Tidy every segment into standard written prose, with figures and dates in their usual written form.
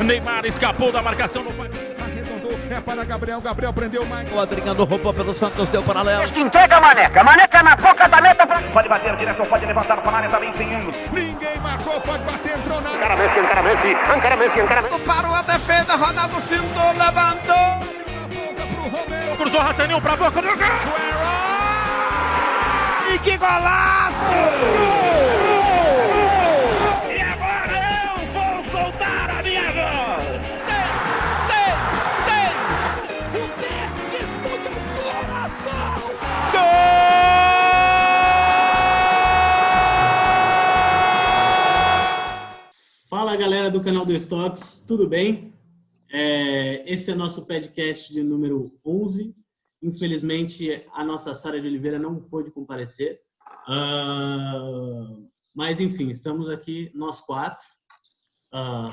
Neymar escapou da marcação no arredondou, é para Gabriel, Gabriel prendeu mais. O Adriano roubou pelo Santos, deu para Léo. Entrega Maneca, Maneca na boca da meta. Pode bater direto, pode levantar para a área, também sem ângulo. Ninguém marcou, pode bater, entrou na área. Encara Messi. Parou a defesa, Ronaldo fintou, levantou. cruzou Rastaninho pra boca do gol. E que golaço! E agora eu vou soltar a minha voz. O pé disputa o coração! Fala galera do canal do Stocks, tudo bem? Esse é o nosso podcast de número 11. Infelizmente, a nossa Sara de Oliveira não pôde comparecer. Mas, enfim, estamos aqui nós quatro.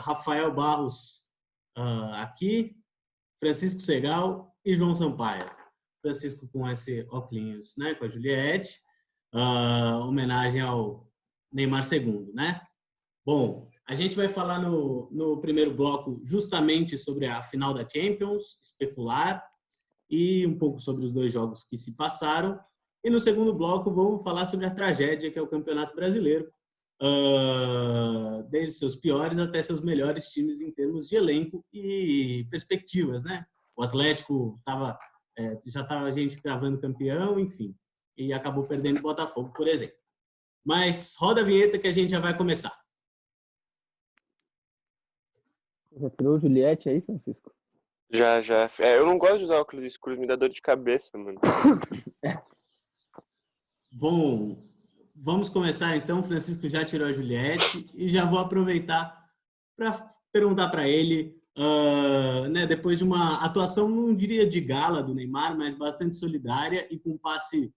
Rafael Barros aqui, Francisco Segal e João Sampaio. Francisco com esse óculos, né, com a Juliette. Homenagem ao Neymar II, né? Bom, a gente vai falar no primeiro bloco justamente sobre a final da Champions, especular e um pouco sobre os dois jogos que se passaram. E no segundo bloco vamos falar sobre a tragédia que é o Campeonato Brasileiro, desde seus piores até seus melhores times em termos de elenco e perspectivas, né? O Atlético já estava a gente cravando campeão, enfim, e acabou perdendo o Botafogo, por exemplo. Mas roda a vinheta que a gente já vai começar. Já tirou Juliette aí, Francisco? Já. Eu não gosto de usar óculos escuros, me dá dor de cabeça, mano. Bom, vamos começar então. O Francisco já tirou a Juliette e já vou aproveitar para perguntar para ele, né, depois de uma atuação, não diria de gala do Neymar, mas bastante solidária e com um passe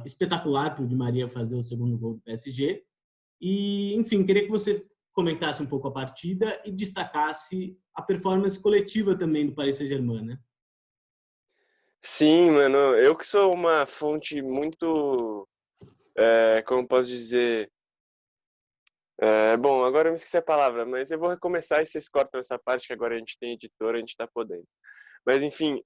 espetacular para o Di Maria fazer o segundo gol do PSG. E, enfim, queria que você comentasse um pouco a partida e destacasse a performance coletiva também do Paris Saint-Germain, né? Sim, mano, eu que sou uma fonte muito, como posso dizer, bom, agora eu me esqueci a palavra, mas eu vou recomeçar e vocês cortam essa parte que agora a gente tem editora, a gente tá podendo. Mas enfim,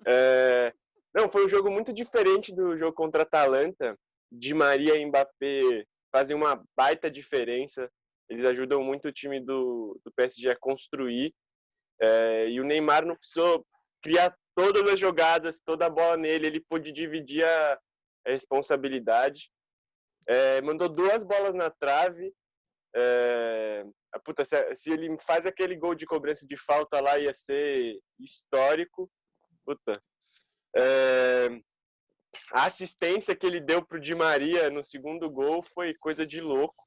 não, foi um jogo muito diferente do jogo contra a Atalanta. Di Maria e Mbappé fazem uma baita diferença. Eles ajudam muito o time do PSG a construir. E o Neymar não precisou criar todas as jogadas, toda a bola nele. Ele pôde dividir a responsabilidade. Mandou 2 bolas na trave. Se ele faz aquele gol de cobrança de falta lá, ia ser histórico. A assistência que ele deu pro Di Maria no segundo gol foi coisa de louco.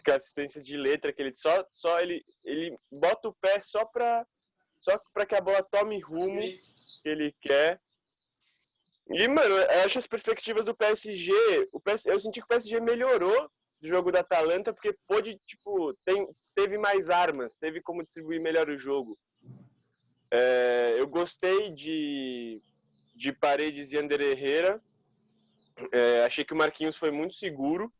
Que é assistência de letra, que ele ele bota o pé só para que a bola tome rumo que ele quer. E, mano, eu acho as perspectivas do PSG, eu senti que o PSG melhorou do jogo da Atalanta, porque teve mais armas, teve como distribuir melhor o jogo. Eu gostei de Paredes e Ander Herrera. Achei que o Marquinhos foi muito seguro.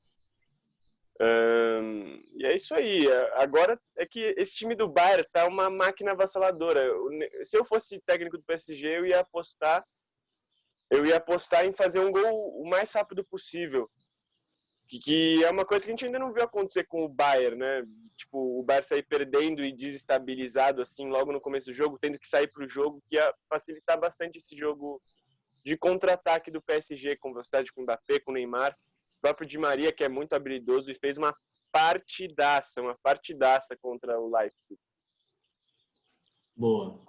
E é isso aí. Agora é que esse time do Bayern tá uma máquina avassaladora. Se eu fosse técnico do PSG, eu ia apostar em fazer um gol o mais rápido possível, que é uma coisa que a gente ainda não viu acontecer com o Bayern, né? Tipo, o Bayern sair perdendo e desestabilizado assim logo no começo do jogo, tendo que sair pro jogo, que ia facilitar bastante esse jogo de contra-ataque do PSG, com velocidade, com o Mbappé, com o Neymar. O próprio Di Maria, que é muito habilidoso e fez uma partidaça contra o Leipzig. Boa.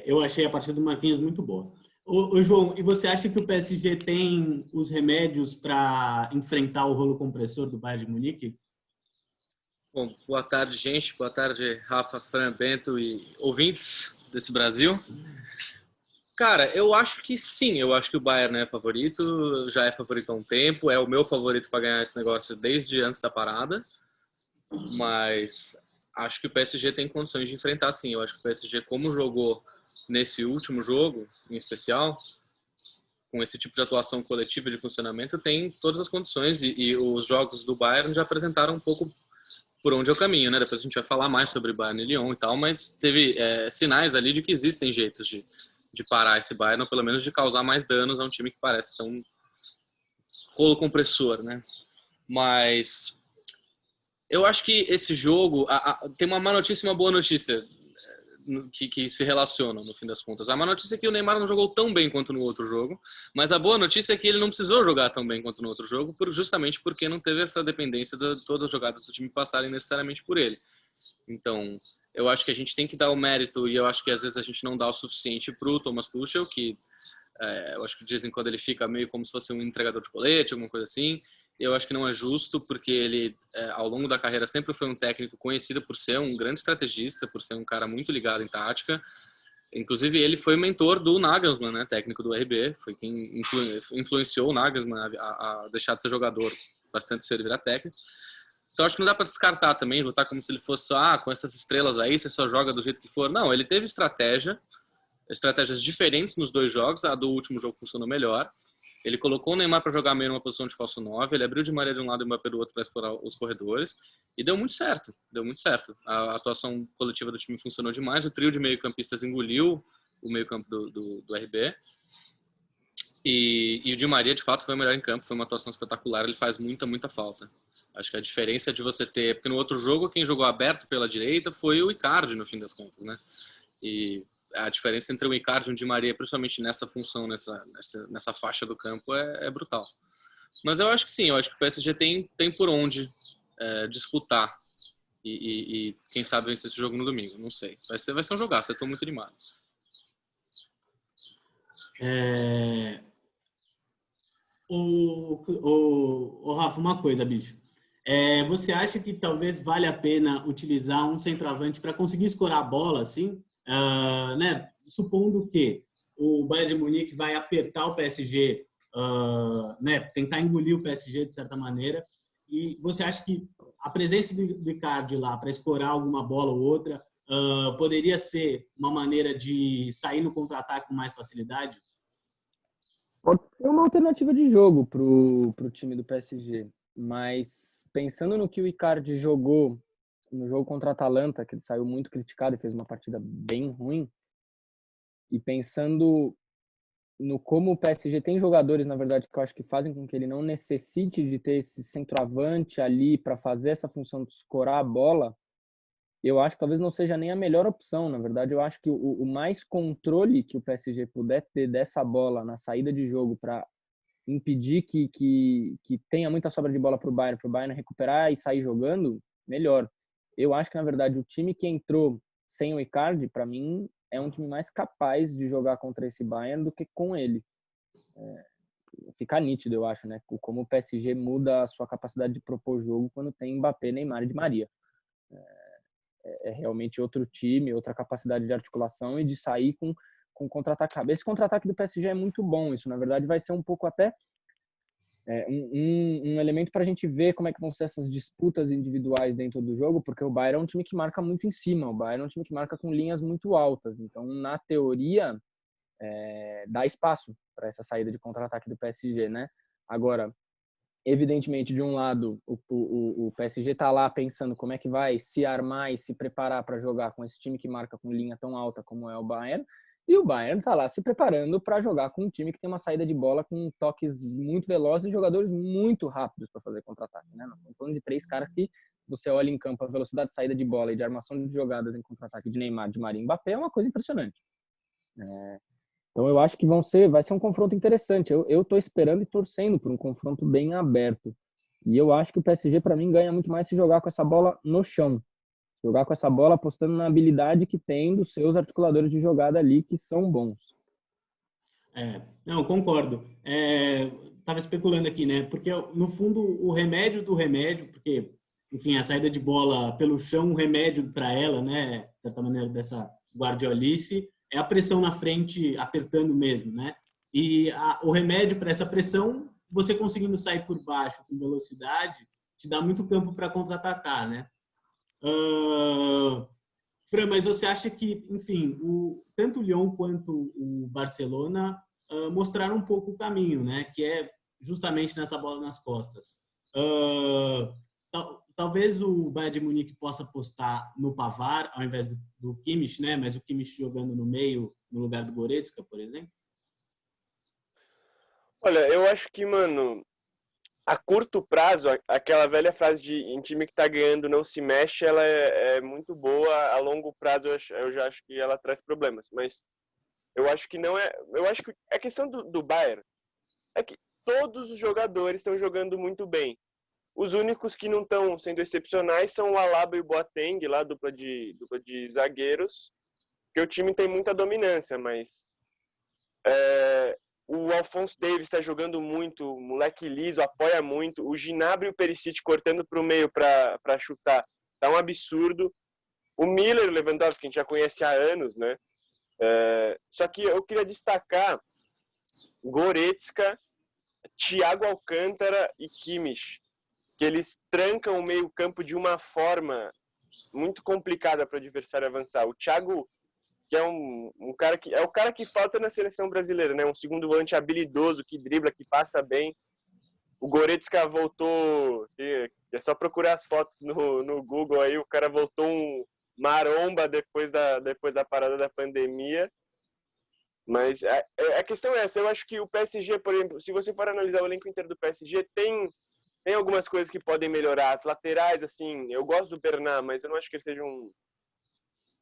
Eu achei a partida do Marquinhos muito boa. Ô João, e você acha que o PSG tem os remédios para enfrentar o rolo compressor do Bayern de Munique? Bom, boa tarde, gente. Boa tarde, Rafa, Fran, Bento e ouvintes desse Brasil. Cara, eu acho que sim. Eu acho que o Bayern é favorito, já é favorito há um tempo. É o meu favorito para ganhar esse negócio desde antes da parada. Mas acho que o PSG tem condições de enfrentar, sim. Eu acho que o PSG, como jogou nesse último jogo, em especial, com esse tipo de atuação coletiva de funcionamento, tem todas as condições. E os jogos do Bayern já apresentaram um pouco por onde é o caminho, né? Depois a gente vai falar mais sobre Bayern e Lyon e tal, mas teve sinais ali de que existem jeitos de parar esse Bayern, ou pelo menos de causar mais danos a um time que parece tão rolo compressor, né? Mas eu acho que esse jogo tem uma má notícia e uma boa notícia que se relacionam, no fim das contas. A má notícia é que o Neymar não jogou tão bem quanto no outro jogo, mas a boa notícia é que ele não precisou jogar tão bem quanto no outro jogo, justamente porque não teve essa dependência de todas as jogadas do time passarem necessariamente por ele. Então, eu acho que a gente tem que dar o mérito, e eu acho que às vezes a gente não dá o suficiente para o Thomas Tuchel, que eu acho que de vez em quando ele fica meio como se fosse um entregador de colete, alguma coisa assim. Eu acho que não é justo, porque ele, ao longo da carreira, sempre foi um técnico conhecido por ser um grande estrategista, por ser um cara muito ligado em tática. Inclusive, ele foi mentor do Nagelsmann, né, técnico do RB, foi quem influenciou o Nagelsmann a deixar de ser jogador bastante cedo e virar técnico. Então, acho que não dá para descartar também, botar como se ele fosse, com essas estrelas aí, você só joga do jeito que for. Não, ele teve estratégias diferentes nos dois jogos. A do último jogo funcionou melhor. Ele colocou o Neymar para jogar meio numa posição de falso 9, ele abriu de Maria de um lado e o Mbappé do outro para explorar os corredores, e deu muito certo, A atuação coletiva do time funcionou demais, o trio de meio-campistas engoliu o meio-campo do RB, e o Di Maria, de fato, foi o melhor em campo, foi uma atuação espetacular, ele faz muita falta. Acho que a diferença de você ter... Porque no outro jogo, quem jogou aberto pela direita foi o Icardi, no fim das contas, né? E a diferença entre o Icardi e o Di Maria, principalmente nessa função, nessa faixa do campo, é brutal. Mas eu acho que sim, eu acho que o PSG tem por onde disputar e quem sabe vencer esse jogo no domingo, não sei. Vai ser um jogaço, eu estou muito animado. Rafa, uma coisa, bicho. Você acha que talvez valha a pena utilizar um centroavante para conseguir escorar a bola, assim? Né? Supondo que o Bayern de Munique vai apertar o PSG, né? Tentar engolir o PSG de certa maneira, e você acha que a presença do Icardi lá para escorar alguma bola ou outra poderia ser uma maneira de sair no contra-ataque com mais facilidade? Pode ser uma alternativa de jogo pro time do PSG, mas pensando no que o Icardi jogou no jogo contra a Atalanta, que ele saiu muito criticado e fez uma partida bem ruim, e pensando no como o PSG tem jogadores, na verdade, que eu acho que fazem com que ele não necessite de ter esse centroavante ali para fazer essa função de escorar a bola, eu acho que talvez não seja nem a melhor opção. Na verdade, eu acho que o mais controle que o PSG puder ter dessa bola na saída de jogo para impedir que tenha muita sobra de bola para o Bayern recuperar e sair jogando, melhor. Eu acho que, na verdade, o time que entrou sem o Icardi, para mim, é um time mais capaz de jogar contra esse Bayern do que com ele. Fica nítido, eu acho, né? Como o PSG muda a sua capacidade de propor jogo quando tem Mbappé, Neymar e Di Maria. É realmente outro time, outra capacidade de articulação e de sair com contra-ataque. Esse contra-ataque do PSG é muito bom. Isso, na verdade, vai ser um pouco até um elemento para a gente ver como é que vão ser essas disputas individuais dentro do jogo, porque o Bayern é um time que marca muito em cima, o Bayern é um time que marca com linhas muito altas, então na teoria dá espaço para essa saída de contra-ataque do PSG, né? Agora, evidentemente, de um lado o PSG está lá pensando como é que vai se armar e se preparar para jogar com esse time que marca com linha tão alta como é o Bayern, e o Bayern está lá se preparando para jogar com um time que tem uma saída de bola com toques muito velozes e jogadores muito rápidos para fazer contra-ataque, né? Nós estamos falando de 3 caras que você olha em campo, a velocidade de saída de bola e de armação de jogadas em contra-ataque de Neymar, Di Maria e Mbappé é uma coisa impressionante. Então eu acho que vai ser um confronto interessante. Eu estou esperando e torcendo por um confronto bem aberto. E eu acho que o PSG, para mim, ganha muito mais se jogar com essa bola no chão. Jogar com essa bola apostando na habilidade que tem dos seus articuladores de jogada ali, que são bons. Não, concordo. Tava especulando aqui, né? Porque, no fundo, o remédio do remédio, porque, enfim, a saída de bola pelo chão, o remédio para ela, né? De certa maneira, dessa guardiolice, é a pressão na frente apertando mesmo, né? E o remédio para essa pressão, você conseguindo sair por baixo com velocidade, te dá muito campo para contra-atacar, né? Fran, mas você acha que, enfim, tanto o Lyon quanto o Barcelona mostraram um pouco o caminho, né? Que é justamente nessa bola nas costas. talvez o Bayern de Munique possa apostar no Pavard ao invés do Kimmich, né? Mas o Kimmich jogando no meio, no lugar do Goretzka, por exemplo. Olha, eu acho que, mano, a curto prazo, aquela velha frase de em time que tá ganhando não se mexe, ela é muito boa. A longo prazo, eu já acho que ela traz problemas. Mas eu acho que não é... Eu acho que a questão do Bayern é que todos os jogadores estão jogando muito bem. Os únicos que não estão sendo excepcionais são o Alaba e o Boateng, lá, dupla de zagueiros, porque o time tem muita dominância, mas o Alphonso Davies está jogando muito, o moleque liso, apoia muito, o Gnabry e o Perisic cortando para o meio para chutar, tá um absurdo. O Miller, o Lewandowski, que a gente já conhece há anos, né? Só que eu queria destacar Goretzka, Thiago Alcântara e Kimmich, que eles trancam o meio-campo de uma forma muito complicada para o adversário avançar. O Thiago, que é um cara que é o cara que falta na seleção brasileira, né? Um segundo volante habilidoso, que dribla, que passa bem. O Goretzka voltou, é só procurar as fotos no Google aí, o cara voltou um maromba depois da parada da pandemia. Mas a questão é essa, eu acho que o PSG, por exemplo, se você for analisar o elenco inteiro do PSG, tem algumas coisas que podem melhorar. As laterais, assim, eu gosto do Bernat, mas eu não acho que ele seja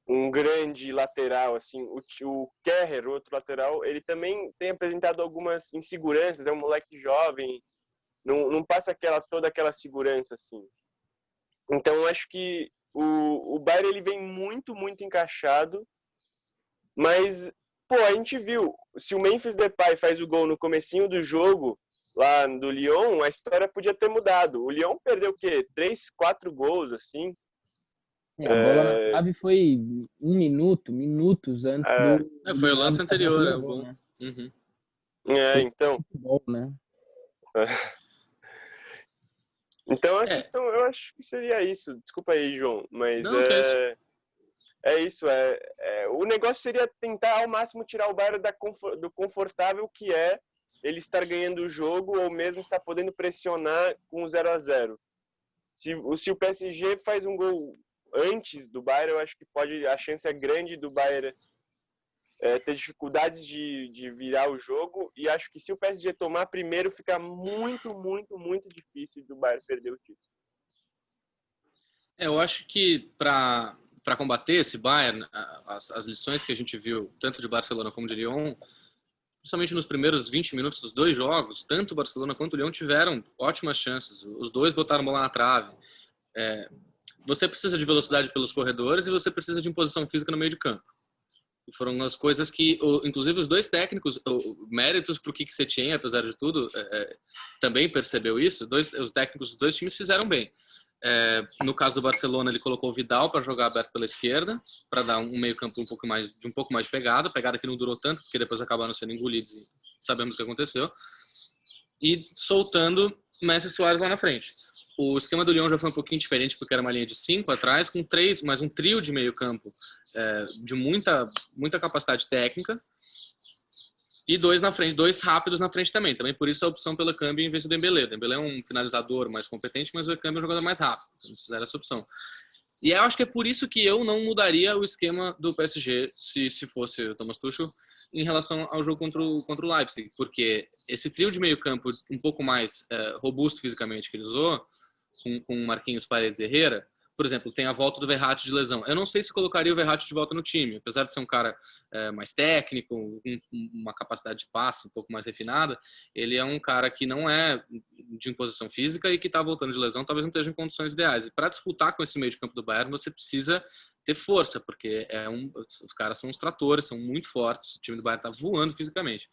um grande lateral, assim. O Kehrer, o outro lateral, ele também tem apresentado algumas inseguranças, é um moleque jovem, não passa toda aquela segurança, assim. Então, eu acho que o Bayern, ele vem muito, muito encaixado, mas, pô, a gente viu, se o Memphis Depay faz o gol no comecinho do jogo, lá do Lyon, a história podia ter mudado. O Lyon perdeu o quê? 3, 4 gols, assim. A bola na trave foi minutos antes do... Foi o lance anterior, o gol. Né? Uhum. Então... Bom, né? Então, a questão, eu acho que seria isso. Desculpa aí, João, mas não, é isso. O negócio seria tentar, ao máximo, tirar o Bayern do confortável que é ele estar ganhando o jogo ou mesmo estar podendo pressionar com 0-0. Se o PSG faz um gol antes do Bayern, eu acho que a chance é grande do Bayern ter dificuldades de virar o jogo, e acho que se o PSG tomar primeiro, fica muito, muito, muito difícil do Bayern perder o título. Eu acho que para combater esse Bayern, as lições que a gente viu, tanto de Barcelona como de Lyon, principalmente nos primeiros 20 minutos dos dois jogos, tanto o Barcelona quanto o Lyon tiveram ótimas chances. Os dois botaram bola na trave. Você precisa de velocidade pelos corredores e você precisa de imposição física no meio de campo. E foram as coisas que, inclusive, os dois técnicos, méritos para o Quique Setien, apesar de tudo, também percebeu isso. Os técnicos dos dois times fizeram bem. No caso do Barcelona, ele colocou o Vidal para jogar aberto pela esquerda, para dar um meio-campo um pouco mais de pegada que não durou tanto, porque depois acabaram sendo engolidos e sabemos o que aconteceu. E soltando Messi e Suárez lá na frente. O esquema do Lyon já foi um pouquinho diferente, porque era uma linha de 5 atrás, com 3, mais um trio de meio-campo de muita capacidade técnica. E 2 na frente, 2 rápidos na frente também. Também por isso a opção pela Câmbio em vez do Dembélé. O Dembélé é um finalizador mais competente, mas o Câmbio é um jogador mais rápido. Então eles fizeram essa opção. E eu acho que é por isso que eu não mudaria o esquema do PSG se fosse o Thomas Tuchel em relação ao jogo contra o Leipzig. Porque esse trio de meio campo um pouco mais robusto fisicamente que ele usou, com Marquinhos, Paredes e Herrera, por exemplo, tem a volta do Verratti de lesão. Eu não sei se colocaria o Verratti de volta no time, apesar de ser um cara mais técnico, com uma capacidade de passe um pouco mais refinada, ele é um cara que não é de imposição física e que está voltando de lesão, talvez não esteja em condições ideais. E para disputar com esse meio de campo do Bayern, você precisa ter força, porque os caras são uns tratores, são muito fortes, o time do Bayern está voando fisicamente.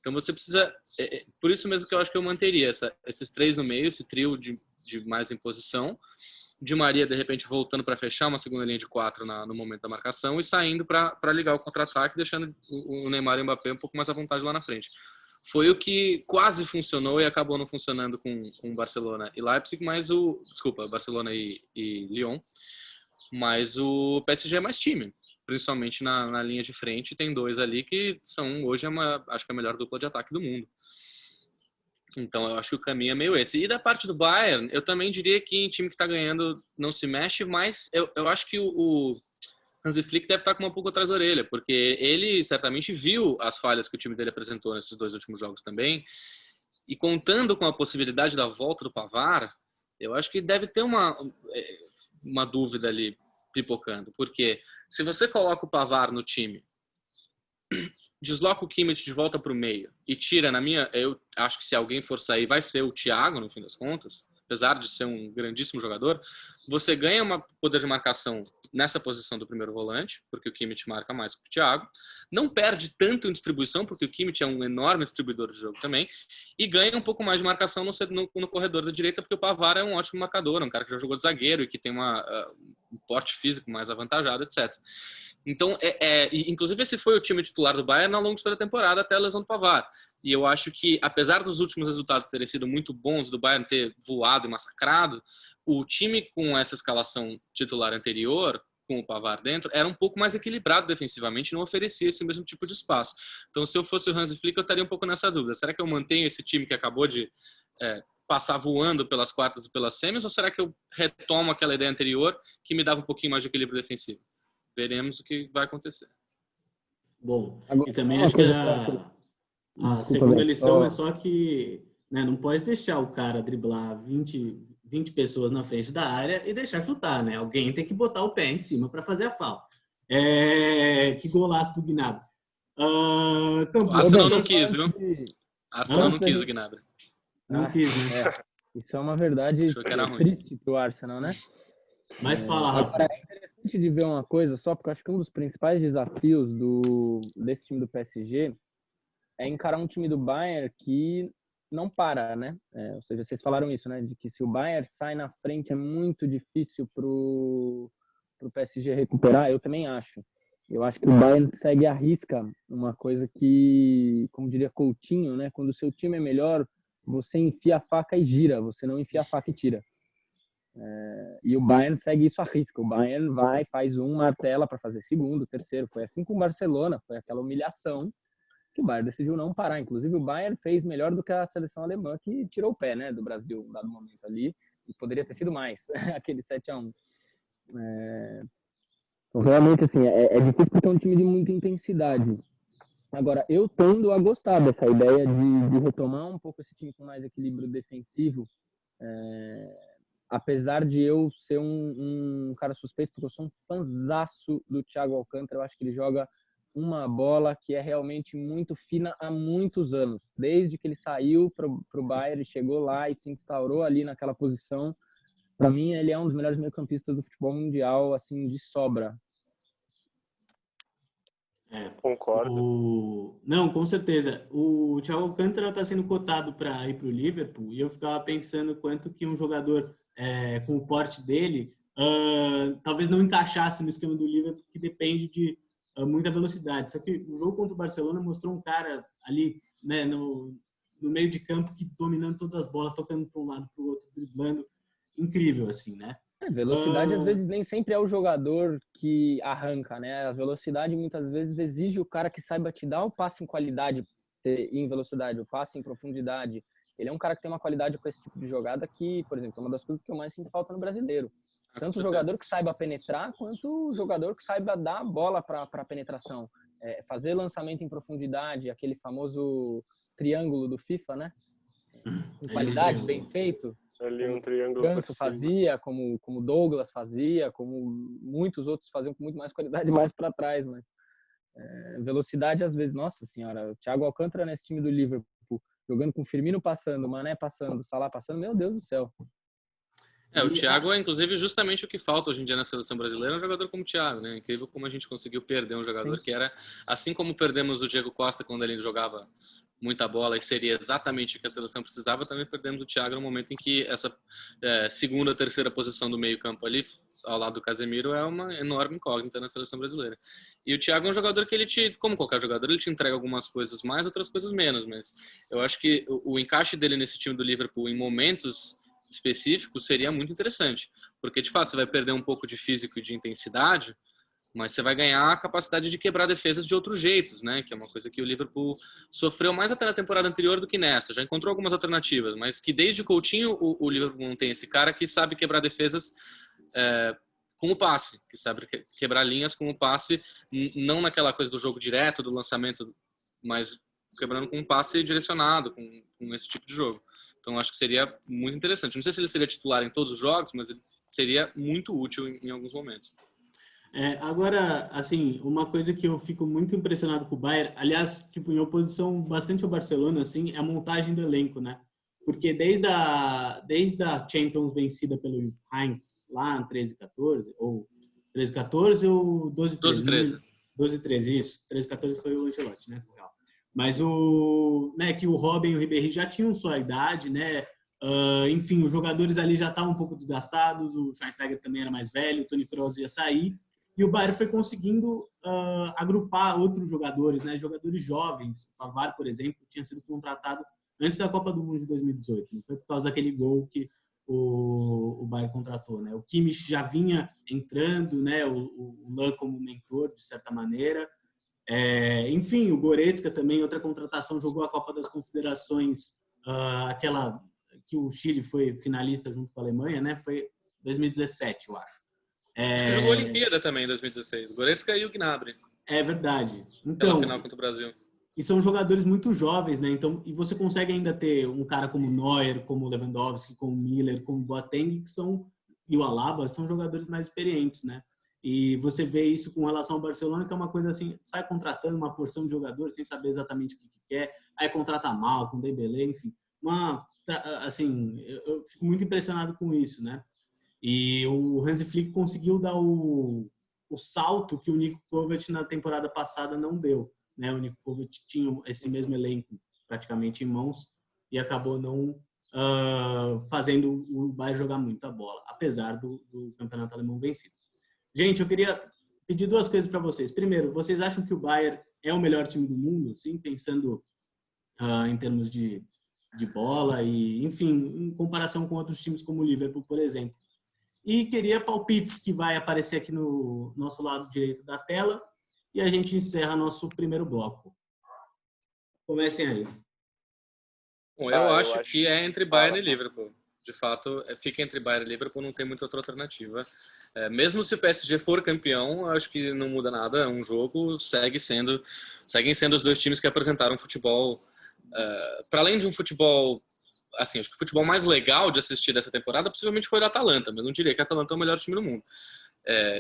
Então você precisa... por isso mesmo que eu acho que eu manteria esses 3 no meio, esse trio de mais imposição, Di Maria, de repente, voltando para fechar uma segunda linha de 4 no momento da marcação e saindo para ligar o contra-ataque, deixando o Neymar e o Mbappé um pouco mais à vontade lá na frente. Foi o que quase funcionou e acabou não funcionando com Barcelona e Leipzig, Barcelona e Lyon, mas o PSG é mais time, principalmente na linha de frente. Tem 2 ali que são hoje acho que a melhor dupla de ataque do mundo. Então, eu acho que o caminho é meio esse. E da parte do Bayern, eu também diria que em time que está ganhando não se mexe, mas eu acho que o Hansi Flick deve estar com uma pulga atrás da orelha, porque ele certamente viu as falhas que o time dele apresentou nesses 2 últimos jogos também, e contando com a possibilidade da volta do Pavard, eu acho que deve ter uma dúvida ali pipocando, porque se você coloca o Pavard no time, desloca o Kimmich de volta para o meio e tira, eu acho que se alguém for sair vai ser o Thiago, no fim das contas, apesar de ser um grandíssimo jogador, você ganha um poder de marcação nessa posição do primeiro volante, porque o Kimmich marca mais que o Thiago, não perde tanto em distribuição, porque o Kimmich é um enorme distribuidor de jogo também, e ganha um pouco mais de marcação no corredor da direita, porque o Pavard é um ótimo marcador, um cara que já jogou de zagueiro e que tem um porte físico mais avantajado, etc. Então, inclusive esse foi o time titular do Bayern ao longo de toda a temporada até a lesão do Pavard. E eu acho que, apesar dos últimos resultados terem sido muito bons, do Bayern ter voado e massacrado, o time com essa escalação titular anterior, com o Pavard dentro, era um pouco mais equilibrado defensivamente e não oferecia esse mesmo tipo de espaço. Então, se eu fosse o Hansi Flick, eu estaria um pouco nessa dúvida. Será que eu mantenho esse time que acabou de passar voando pelas quartas e pelas semis, ou será que eu retomo aquela ideia anterior que me dava um pouquinho mais de equilíbrio defensivo? Veremos o que vai acontecer. Bom, e também acho que a segunda lição é só que, né, não pode deixar o cara driblar 20 pessoas na frente da área e deixar chutar, né? Alguém tem que botar o pé em cima para fazer a falta. Que golaço do Gnabry. O Arsenal não quis, viu? Arsenal não quis o Gnabry. Não quis, né? Isso é uma verdade triste pro Arsenal, né? Mas fala, Rafa. É interessante de ver uma coisa só, porque eu acho que um dos principais desafios desse time do PSG é encarar um time do Bayern que não para, né? Ou seja, vocês falaram isso, né? De que se o Bayern sai na frente é muito difícil pro PSG recuperar. Eu também acho. Eu acho que o Bayern segue à risca uma coisa que, como diria Coutinho, né? Quando o seu time é melhor, você enfia a faca e gira, você não enfia a faca e tira. E o Bayern segue isso à risca. O Bayern vai, faz martela para fazer segundo, terceiro. Foi assim com o Barcelona, foi aquela humilhação que o Bayern decidiu não parar. Inclusive, o Bayern fez melhor do que a seleção alemã, que tirou o pé, né, do Brasil, em dado momento ali, e poderia ter sido mais, aquele 7-1. Então, realmente, assim, é difícil porque é um time de muita intensidade. Agora, eu tendo a gostar dessa ideia de retomar um pouco esse time com mais equilíbrio defensivo, apesar de eu ser um cara suspeito, porque eu sou um fanzaço do Thiago Alcântara. Eu acho que ele joga uma bola que é realmente muito fina há muitos anos. Desde que ele saiu pro Bayern, chegou lá e se instaurou ali naquela posição. Para mim, ele é um dos melhores meio-campistas do futebol mundial, assim, de sobra. Concordo. Não, com certeza. O Thiago Alcântara está sendo cotado para ir para o Liverpool e eu ficava pensando quanto que um jogador com o porte dele talvez não encaixasse no esquema do Liverpool, que depende de muita velocidade. Só que o jogo contra o Barcelona mostrou um cara ali, né, no meio de campo, que dominando todas as bolas, tocando para um lado para o outro, driblando. Incrível, assim, né? Velocidade, às vezes, nem sempre é o jogador que arranca, né? A velocidade, muitas vezes, exige o cara que saiba te dar o passe em qualidade e em velocidade, o passe em profundidade. Ele é um cara que tem uma qualidade com esse tipo de jogada que, por exemplo, é uma das coisas que eu mais sinto falta no brasileiro. Tanto o jogador que saiba penetrar, quanto o jogador que saiba dar a bola para penetração. Fazer lançamento em profundidade, aquele famoso triângulo do FIFA, né? Em qualidade, bem feito. Ali um triângulo. O Ganso fazia, como o Douglas fazia, como muitos outros faziam com muito mais qualidade mais para trás. Mas velocidade, às vezes, nossa senhora, o Thiago Alcântara nesse time do Liverpool, jogando com o Firmino passando, o Mané passando, o Salah passando, meu Deus do céu. O Thiago é, inclusive, justamente o que falta hoje em dia na seleção brasileira, um jogador como o Thiago, né? Incrível como a gente conseguiu perder um jogador que era, assim como perdemos o Diego Costa quando ele jogava muita bola e seria exatamente o que a seleção precisava, também perdemos o Thiago no momento em que essa segunda, terceira posição do meio campo ali, ao lado do Casemiro, é uma enorme incógnita na seleção brasileira. E o Thiago é um jogador que como qualquer jogador, ele te entrega algumas coisas mais, outras coisas menos, mas eu acho que o encaixe dele nesse time do Liverpool em momentos específicos seria muito interessante, porque de fato você vai perder um pouco de físico e de intensidade, Mas você vai ganhar a capacidade de quebrar defesas de outros jeitos, né? Que é uma coisa que o Liverpool sofreu mais até na temporada anterior do que nessa. Já encontrou algumas alternativas, mas que desde Coutinho o Liverpool não tem esse cara que sabe quebrar defesas com o passe, que sabe quebrar linhas com o passe, não naquela coisa do jogo direto, do lançamento, mas quebrando com um passe direcionado, com esse tipo de jogo. Então acho que seria muito interessante. Não sei se ele seria titular em todos os jogos, mas ele seria muito útil em alguns momentos. Agora, assim, uma coisa que eu fico muito impressionado com o Bayern, aliás, tipo, em oposição bastante ao Barcelona, assim, é a montagem do elenco, né? Porque desde a Champions vencida pelo Heinz, lá em 13-14, ou 13-14 ou 12-13? 12-13, isso. 13-14 foi o Ancelotti, né? Mas que o Robben e o Ribéry já tinham sua idade, né? Enfim, os jogadores ali já estavam um pouco desgastados, o Schweinsteiger também era mais velho, o Toni Kroos ia sair, e o Bayern foi conseguindo agrupar outros jogadores, né? Jogadores jovens. O Pavard, por exemplo, tinha sido contratado antes da Copa do Mundo de 2018. Não foi por causa daquele gol que o Bayern contratou, né? O Kimmich já vinha entrando, né? O Lan como mentor, de certa maneira. Enfim, o Goretzka também, outra contratação, jogou a Copa das Confederações, aquela que o Chile foi finalista junto com a Alemanha, né? Foi 2017, eu acho. Acho que jogou a Olimpíada também em 2016. Goretzka e o Gnabry. É verdade. Pela Então, final contra o Brasil. E são jogadores muito jovens, né? Então, e você consegue ainda ter um cara como Neuer, como Lewandowski, como Miller, como Boateng, e o Alaba, são jogadores mais experientes, né? E você vê isso com relação ao Barcelona, que é uma coisa assim, sai contratando uma porção de jogadores sem saber exatamente o que quer, aí contrata mal, com Dembélé, enfim. Assim, eu fico muito impressionado com isso, né? E o Hansi Flick conseguiu dar o salto que o Niko Kovac na temporada passada não deu, né? O Niko Kovac tinha esse mesmo elenco praticamente em mãos e acabou não fazendo o Bayern jogar muita bola, apesar do campeonato alemão vencido. Gente, eu queria pedir duas coisas para vocês. Primeiro, vocês acham que o Bayern é o melhor time do mundo, assim, pensando em termos de bola e, enfim, em comparação com outros times como o Liverpool, por exemplo? E queria palpites que vai aparecer aqui no nosso lado direito da tela e a gente encerra nosso primeiro bloco. Comecem aí. Bom, eu acho que é entre Bayern e Liverpool. De fato, fica entre Bayern e Liverpool, não tem muita outra alternativa. Mesmo se o PSG for campeão, eu acho que não muda nada. É um jogo, seguem sendo os dois times que apresentaram futebol. Para além de um futebol, assim, acho que o futebol mais legal de assistir dessa temporada possivelmente foi o da Atalanta, mas não diria que a Atalanta é o melhor time do mundo.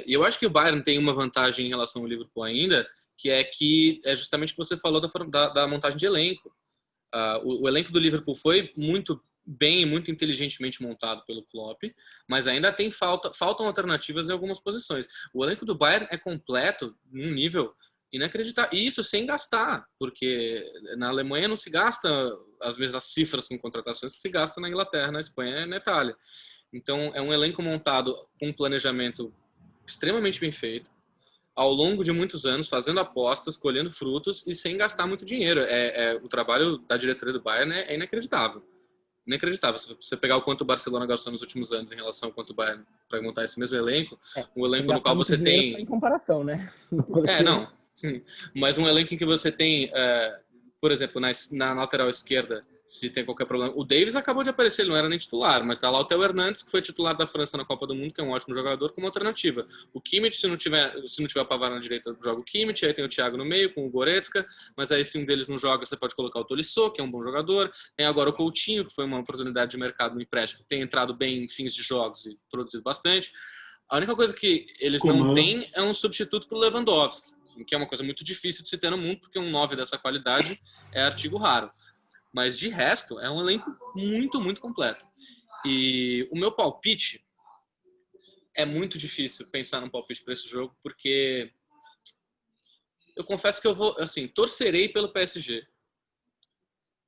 E eu acho que o Bayern tem uma vantagem em relação ao Liverpool ainda, que é justamente o que você falou da montagem de elenco. O elenco do Liverpool foi muito bem e muito inteligentemente montado pelo Klopp, mas ainda faltam alternativas em algumas posições. O elenco do Bayern é completo num nível inacreditável. E isso sem gastar, porque na Alemanha não se gasta as mesmas cifras com contratações que se gasta na Inglaterra, na Espanha e na Itália. Então é um elenco montado com um planejamento extremamente bem feito, ao longo de muitos anos, fazendo apostas, colhendo frutos e sem gastar muito dinheiro. O trabalho da diretoria do Bayern é inacreditável. Inacreditável. Se você pegar o quanto o Barcelona gastou nos últimos anos em relação ao quanto o Bayern para montar esse mesmo elenco, um elenco no qual você tem... Em comparação, né? Não. Sim. Mas um elenco em que você tem, por exemplo, na lateral esquerda, se tem qualquer problema. O Davies acabou de aparecer, ele não era nem titular, mas tá lá o Theo Hernandes, que foi titular da França na Copa do Mundo, que é um ótimo jogador, como alternativa. O Kimmich, se não tiver a Pavard na direita, joga o Kimmich, aí tem o Thiago no meio, com o Goretzka, mas aí se um deles não joga, você pode colocar o Tolisso, que é um bom jogador. Tem agora o Coutinho, que foi uma oportunidade de mercado no empréstimo, tem entrado bem em fins de jogos e produzido bastante. A única coisa que eles não têm é um substituto para o Lewandowski, que é uma coisa muito difícil de se ter no mundo, porque um 9 dessa qualidade é artigo raro. Mas, de resto, é um elenco muito, muito completo. E o meu palpite, é muito difícil pensar num palpite para esse jogo, porque eu confesso que eu vou, assim, torcerei pelo PSG.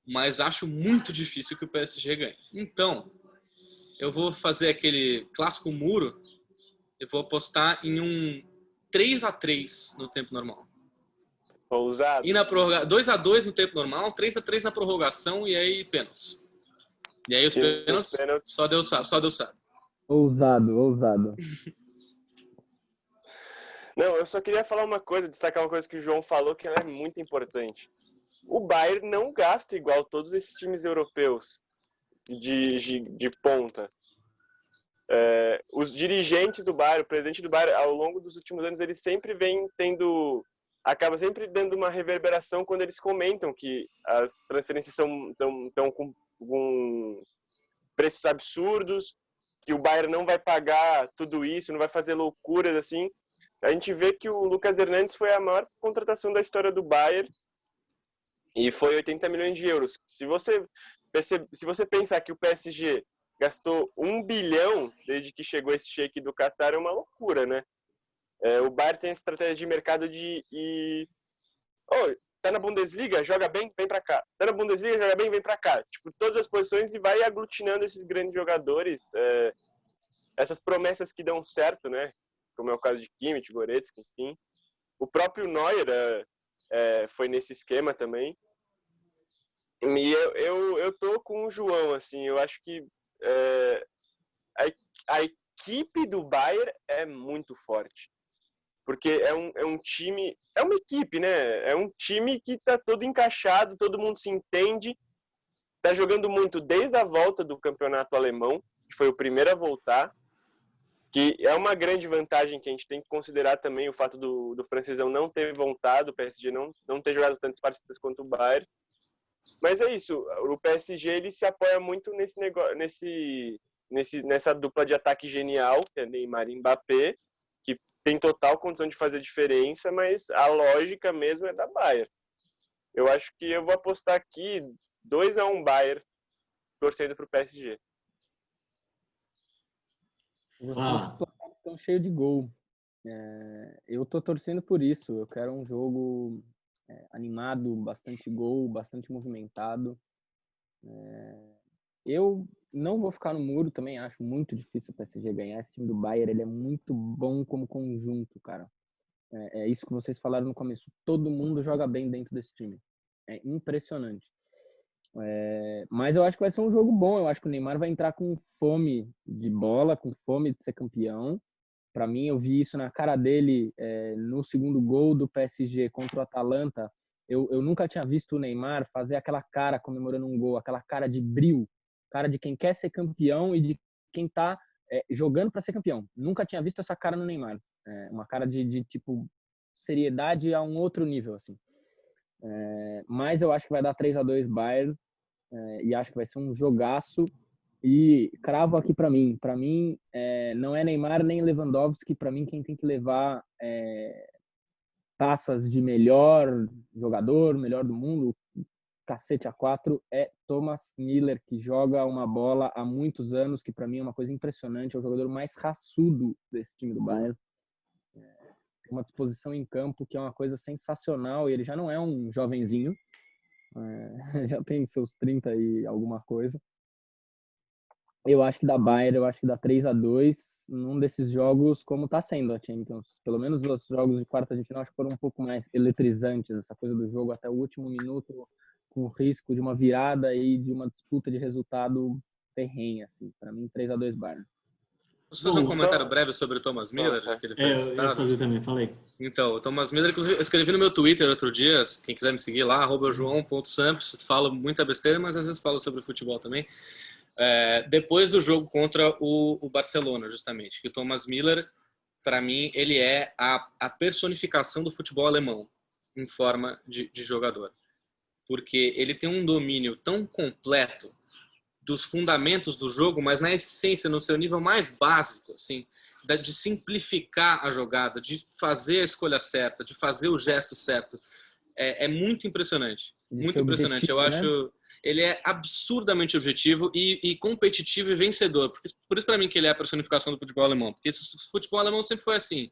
Mas acho muito difícil que o PSG ganhe. Então, eu vou fazer aquele clássico muro, eu vou apostar em um 3-3 no tempo normal. Ousado. E na prorrogação, 2-2 no tempo normal, 3-3 na prorrogação e aí pênaltis. E aí os pênaltis, só Deus sabe. Ousado. Não, eu só queria falar uma coisa, destacar uma coisa que o João falou, que ela é muito importante. O Bayern não gasta igual todos esses times europeus de ponta. Os dirigentes do Bayern, o presidente do Bayern, ao longo dos últimos anos, eles sempre vêm acaba sempre dando uma reverberação quando eles comentam que as transferências estão com preços absurdos, que o Bayern não vai pagar tudo isso, não vai fazer loucuras assim. A gente vê que o Lucas Hernandes foi a maior contratação da história do Bayern e foi 80 milhões de euros. Se você pensar que o PSG gastou 1 bilhão desde que chegou esse shake do Qatar, é uma loucura, né? O Bayern tem a estratégia de mercado tá na Bundesliga, joga bem, vem pra cá. Tá na Bundesliga, joga bem, vem pra cá. Tipo, todas as posições, e vai aglutinando esses grandes jogadores, essas promessas que dão certo, né? Como é o caso de Kimmich, Goretzka, enfim. O próprio Neuer foi nesse esquema também. E eu tô com o João, assim, eu acho que a equipe do Bayern é muito forte. Porque é um time, é uma equipe, né? É um time que tá todo encaixado, todo mundo se entende, tá jogando muito desde a volta do campeonato alemão, que foi o primeiro a voltar, que é uma grande vantagem que a gente tem que considerar também o fato do francesão não ter voltado, o PSG não ter jogado tantas partidas quanto o Bayern. Mas é isso, o PSG ele se apoia muito nesse negócio, nessa dupla de ataque genial, que é Neymar e Mbappé, que tem total condição de fazer diferença, mas a lógica mesmo é da Bayern. Eu acho que eu vou apostar aqui 2-1 Bayern, torcendo para o PSG. Os placares estão cheios de gol. Eu tô torcendo por isso. Eu quero um jogo animado, bastante gol, bastante movimentado. Eu não vou ficar no muro, também acho muito difícil o PSG ganhar. Esse time do Bayern, ele é muito bom como conjunto, cara. É isso que vocês falaram no começo. Todo mundo joga bem dentro desse time. É impressionante. Mas eu acho que vai ser um jogo bom. Eu acho que o Neymar vai entrar com fome de bola, com fome de ser campeão. Para mim, eu vi isso na cara dele no segundo gol do PSG contra o Atalanta. Eu nunca tinha visto o Neymar fazer aquela cara comemorando um gol, aquela cara de brio, cara de quem quer ser campeão e de quem tá jogando para ser campeão. Nunca tinha visto essa cara no Neymar. Uma cara de tipo seriedade a um outro nível, assim. Mas eu acho que vai dar 3-2 Bayern e acho que vai ser um jogaço. E cravo aqui para mim. Para mim, não é Neymar nem Lewandowski. Para mim, quem tem que levar taças de melhor jogador, melhor do mundo, cacete A4, é Thomas Müller, que joga uma bola há muitos anos, que para mim é uma coisa impressionante. É o jogador mais raçudo desse time do Bayern. Tem uma disposição em campo que é uma coisa sensacional. E ele já não é um jovenzinho. Já tem seus 30 e alguma coisa. Eu acho que dá Bayern, eu acho que dá 3-2 num desses jogos, como está sendo a Champions. Pelo menos os jogos de quarta de final acho que foram um pouco mais eletrizantes, essa coisa do jogo até o último minuto, com o risco de uma virada e de uma disputa de resultado ferrenha, assim. Para mim, 3-2 Bayern. Posso fazer um comentário breve sobre o Thomas Müller, já que ele foi citado? Eu ia fazer também, falei. Então, o Thomas Müller, inclusive, eu escrevi no meu Twitter outro dia, quem quiser me seguir lá, @joão.samps, falo muita besteira, mas às vezes falo sobre futebol também. Depois do jogo contra o Barcelona, justamente, que o Thomas Müller, para mim, ele é a personificação do futebol alemão em forma de jogador. Porque ele tem um domínio tão completo dos fundamentos do jogo, mas na essência, no seu nível mais básico, assim, de simplificar a jogada, de fazer a escolha certa, de fazer o gesto certo. É muito impressionante. Muito impressionante. Eu acho... Ele é absurdamente objetivo e competitivo e vencedor. Por isso, para mim, que ele é a personificação do futebol alemão. Porque esse futebol alemão sempre foi assim.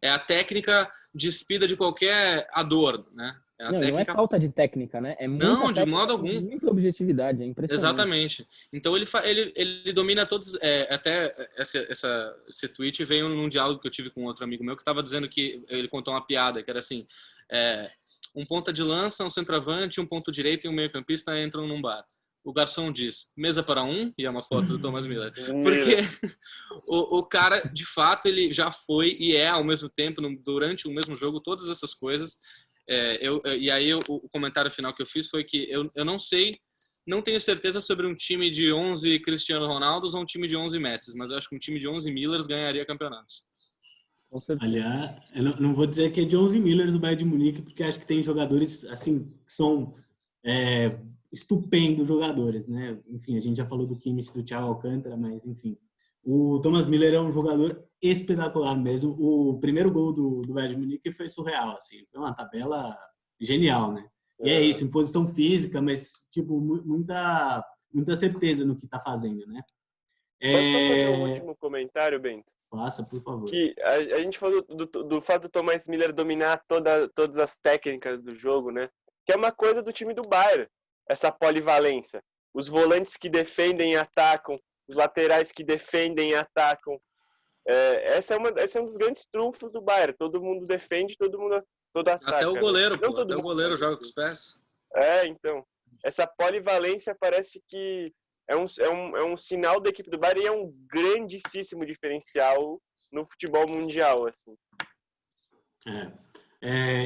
É a técnica despida de qualquer adorno, né? Não é falta de técnica, né? Não, de modo algum. Muita objetividade, é impressionante. Exatamente. Então, ele domina todos... até esse tweet veio num diálogo que eu tive com outro amigo meu que estava dizendo que ele contou uma piada, que era assim... um ponta de lança, um centroavante, um ponto direito e um meio-campista entram num bar. o garçom diz mesa para um, e é uma foto do Thomas Miller. Porque o cara, de fato, ele já foi e é ao mesmo tempo, durante o mesmo jogo, todas essas coisas. E aí o comentário final que eu fiz foi que eu não sei, não tenho certeza sobre um time de 11 Cristiano Ronaldos ou um time de 11 Messi, mas eu acho que um time de 11 Millers ganharia campeonatos. Aliás, eu não vou dizer que é de 11 Millers o Bayern de Munique, porque acho que tem jogadores assim que são estupendos jogadores, né? Enfim, a gente já falou do Kimmich, do Thiago Alcântara, mas enfim. O Thomas Miller é um jogador espetacular mesmo. O primeiro gol do Bayern de Munique foi surreal, assim. Foi uma tabela genial, né? E é isso, em posição física, mas tipo, muita certeza no que tá fazendo, né? Posso só fazer um último comentário, Bento? Faça, por favor. Que a gente falou do fato do Thomas Miller dominar todas as técnicas do jogo, né? Que é uma coisa do time do Bayern, essa polivalência. Os volantes que defendem e atacam, os laterais que defendem e atacam. Esse é um dos grandes trunfos do Bayern. Todo mundo defende, todo ataca. Até o goleiro, né? até o goleiro joga com os pés. Então. Essa polivalência parece que é um sinal da equipe do Bayern e é um grandíssimo diferencial no futebol mundial, assim.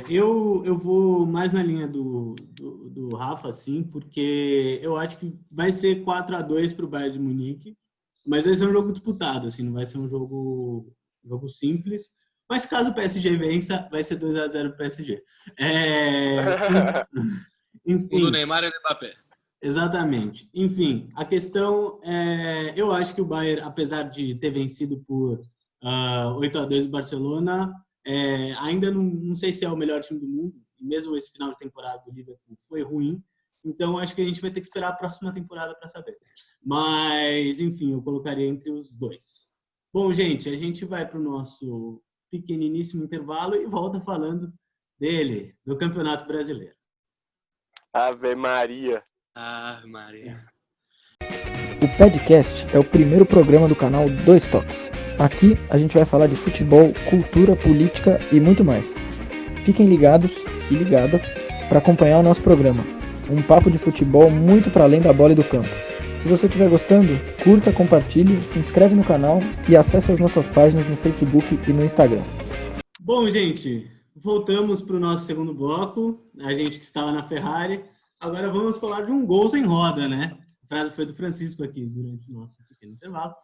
Eu vou mais na linha do Rafa, assim, porque eu acho que vai ser 4-2 para o Bayern de Munique, mas vai ser um jogo disputado, assim, não vai ser um jogo simples. Mas caso o PSG vença, vai ser 2-0 para o PSG. Enfim. O do Neymar e do Mbappé. Exatamente. Enfim, a questão é... Eu acho que o Bayern, apesar de ter vencido por 8-2 o Barcelona, ainda não sei se é o melhor time do mundo. Mesmo esse final de temporada do Liverpool foi ruim. Então, acho que a gente vai ter que esperar a próxima temporada para saber. Mas, enfim, eu colocaria entre os dois. Bom, gente, a gente vai para o nosso pequeniníssimo intervalo e volta falando dele, do Campeonato Brasileiro. Ave Maria. Ah, Maria. O Podcast é o primeiro programa do canal Dois Toques. Aqui a gente vai falar de futebol, cultura, política e muito mais. Fiquem ligados e ligadas para acompanhar o nosso programa. Um papo de futebol muito para além da bola e do campo. Se você estiver gostando, curta, compartilhe, se inscreve no canal e acesse as nossas páginas no Facebook e no Instagram. Bom, gente, voltamos para o nosso segundo bloco. A gente que estava na Ferrari. Agora vamos falar de um gol sem roda, né? A frase foi do Francisco aqui durante o nosso pequeno intervalo.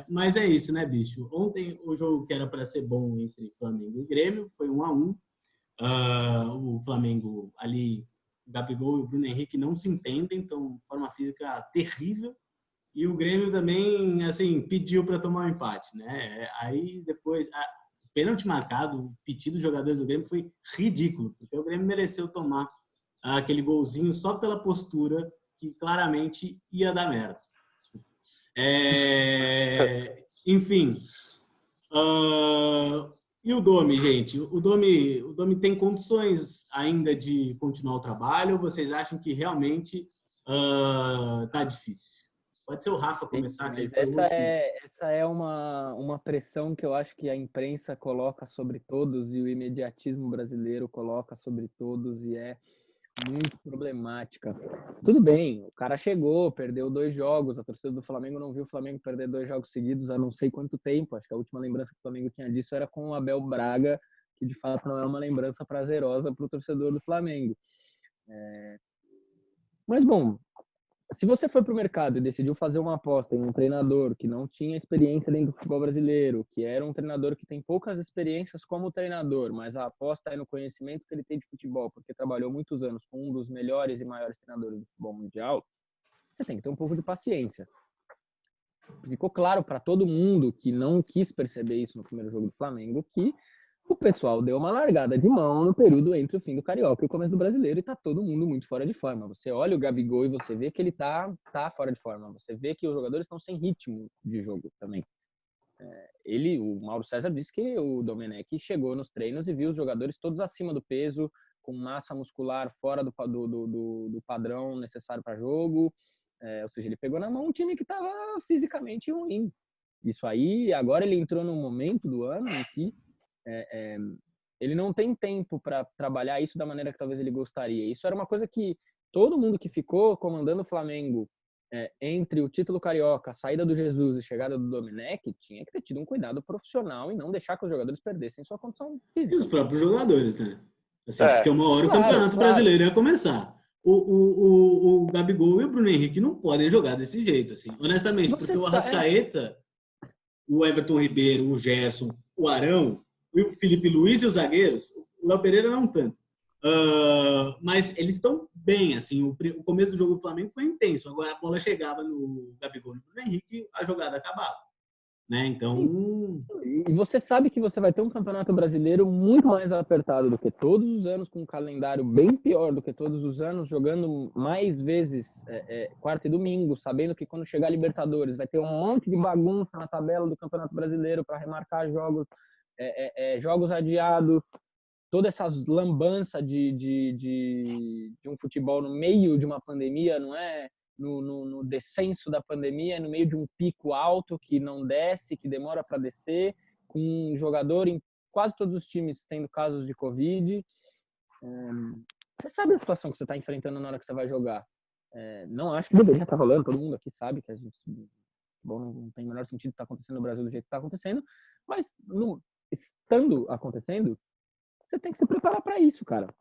Mas é isso, né, bicho? Ontem o jogo que era para ser bom entre Flamengo e Grêmio foi 1-1. O Flamengo ali, o Gabigol e o Bruno Henrique não se entendem, então forma física terrível. E o Grêmio também, assim, pediu para tomar um empate, né? Aí depois, o pênalti marcado, o pedido dos jogadores do Grêmio foi ridículo, porque o Grêmio mereceu tomar aquele golzinho só pela postura que claramente ia dar merda. Enfim. E o Domi, gente? O Domi tem condições ainda de continuar o trabalho ou vocês acham que realmente tá difícil? Pode ser o Rafa começar. Mas essa é uma pressão que eu acho que a imprensa coloca sobre todos e o imediatismo brasileiro coloca sobre todos e é muito problemática. Tudo bem, o cara chegou, perdeu 2 jogos, a torcida do Flamengo não viu o Flamengo perder 2 jogos seguidos há não sei quanto tempo. Acho que a última lembrança que o Flamengo tinha disso era com o Abel Braga, que de fato não é uma lembrança prazerosa para o torcedor do Flamengo. Mas, bom, se você foi para o mercado e decidiu fazer uma aposta em um treinador que não tinha experiência dentro do futebol brasileiro, que era um treinador que tem poucas experiências como treinador, mas a aposta é no conhecimento que ele tem de futebol, porque trabalhou muitos anos com um dos melhores e maiores treinadores do futebol mundial, você tem que ter um pouco de paciência. Ficou claro para todo mundo que não quis perceber isso no primeiro jogo do Flamengo, que o pessoal deu uma largada de mão no período entre o fim do Carioca e o começo do Brasileiro e tá todo mundo muito fora de forma. Você olha o Gabigol e você vê que ele tá fora de forma. Você vê que os jogadores estão sem ritmo de jogo também. O Mauro César disse que o Domenech chegou nos treinos e viu os jogadores todos acima do peso, com massa muscular fora do padrão necessário para jogo. Ou seja, ele pegou na mão um time que estava fisicamente ruim. Isso aí, agora ele entrou num momento do ano em que ele não tem tempo para trabalhar isso da maneira que talvez ele gostaria. Isso era uma coisa que todo mundo que ficou comandando o Flamengo entre o título carioca, a saída do Jesus e a chegada do Domenech, tinha que ter tido um cuidado profissional e não deixar que os jogadores perdessem sua condição E física. os próprios jogadores, né? Assim, porque uma hora o Claro, Campeonato claro. Brasileiro ia começar. O Gabigol e o Bruno Henrique não podem jogar desse jeito, assim. Honestamente, Você porque o sabe- Arrascaeta, o Everton Ribeiro, o Gerson, o Arão, o Felipe Luiz e os zagueiros, o Léo Pereira não tanto. Mas eles estão bem, assim. O começo do jogo do Flamengo foi intenso. Agora a bola chegava no Gabigol e no Bruno Henrique, a jogada acabava. Né? Então, E você sabe que você vai ter um campeonato brasileiro muito mais apertado do que todos os anos, com um calendário bem pior do que todos os anos, jogando mais vezes quarta e domingo, sabendo que quando chegar a Libertadores vai ter um monte de bagunça na tabela do Campeonato Brasileiro para remarcar jogos, jogos adiados, toda essa lambança de um futebol no meio de uma pandemia, não é? No descenso da pandemia, no meio de um pico alto que não desce, que demora para descer, com um jogador em quase todos os times tendo casos de Covid. Você sabe a situação que você está enfrentando na hora que você vai jogar. Não acho que deveria estar rolando, todo mundo aqui sabe que a gente não tem o menor sentido estar acontecendo no Brasil do jeito que está acontecendo, mas estando acontecendo, você tem que se preparar para isso, cara.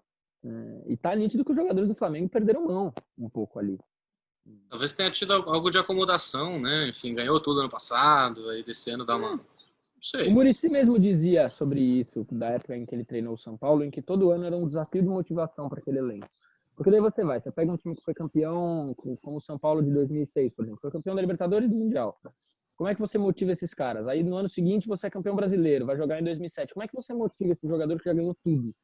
E tá nítido que os jogadores do Flamengo perderam mão um pouco ali. Talvez tenha tido algo de acomodação, né? Enfim, ganhou tudo ano passado, aí desse ano dá uma... Não sei. O Muricy mesmo dizia sobre isso, da época em que ele treinou o São Paulo, em que todo ano era um desafio de motivação para aquele elenco. Porque daí você pega um time que foi campeão, como o São Paulo de 2006, por exemplo, foi campeão da Libertadores e do Mundial. Como é que você motiva esses caras? Aí no ano seguinte você é campeão brasileiro, vai jogar em 2007. Como é que você motiva esse jogador que já ganhou tudo?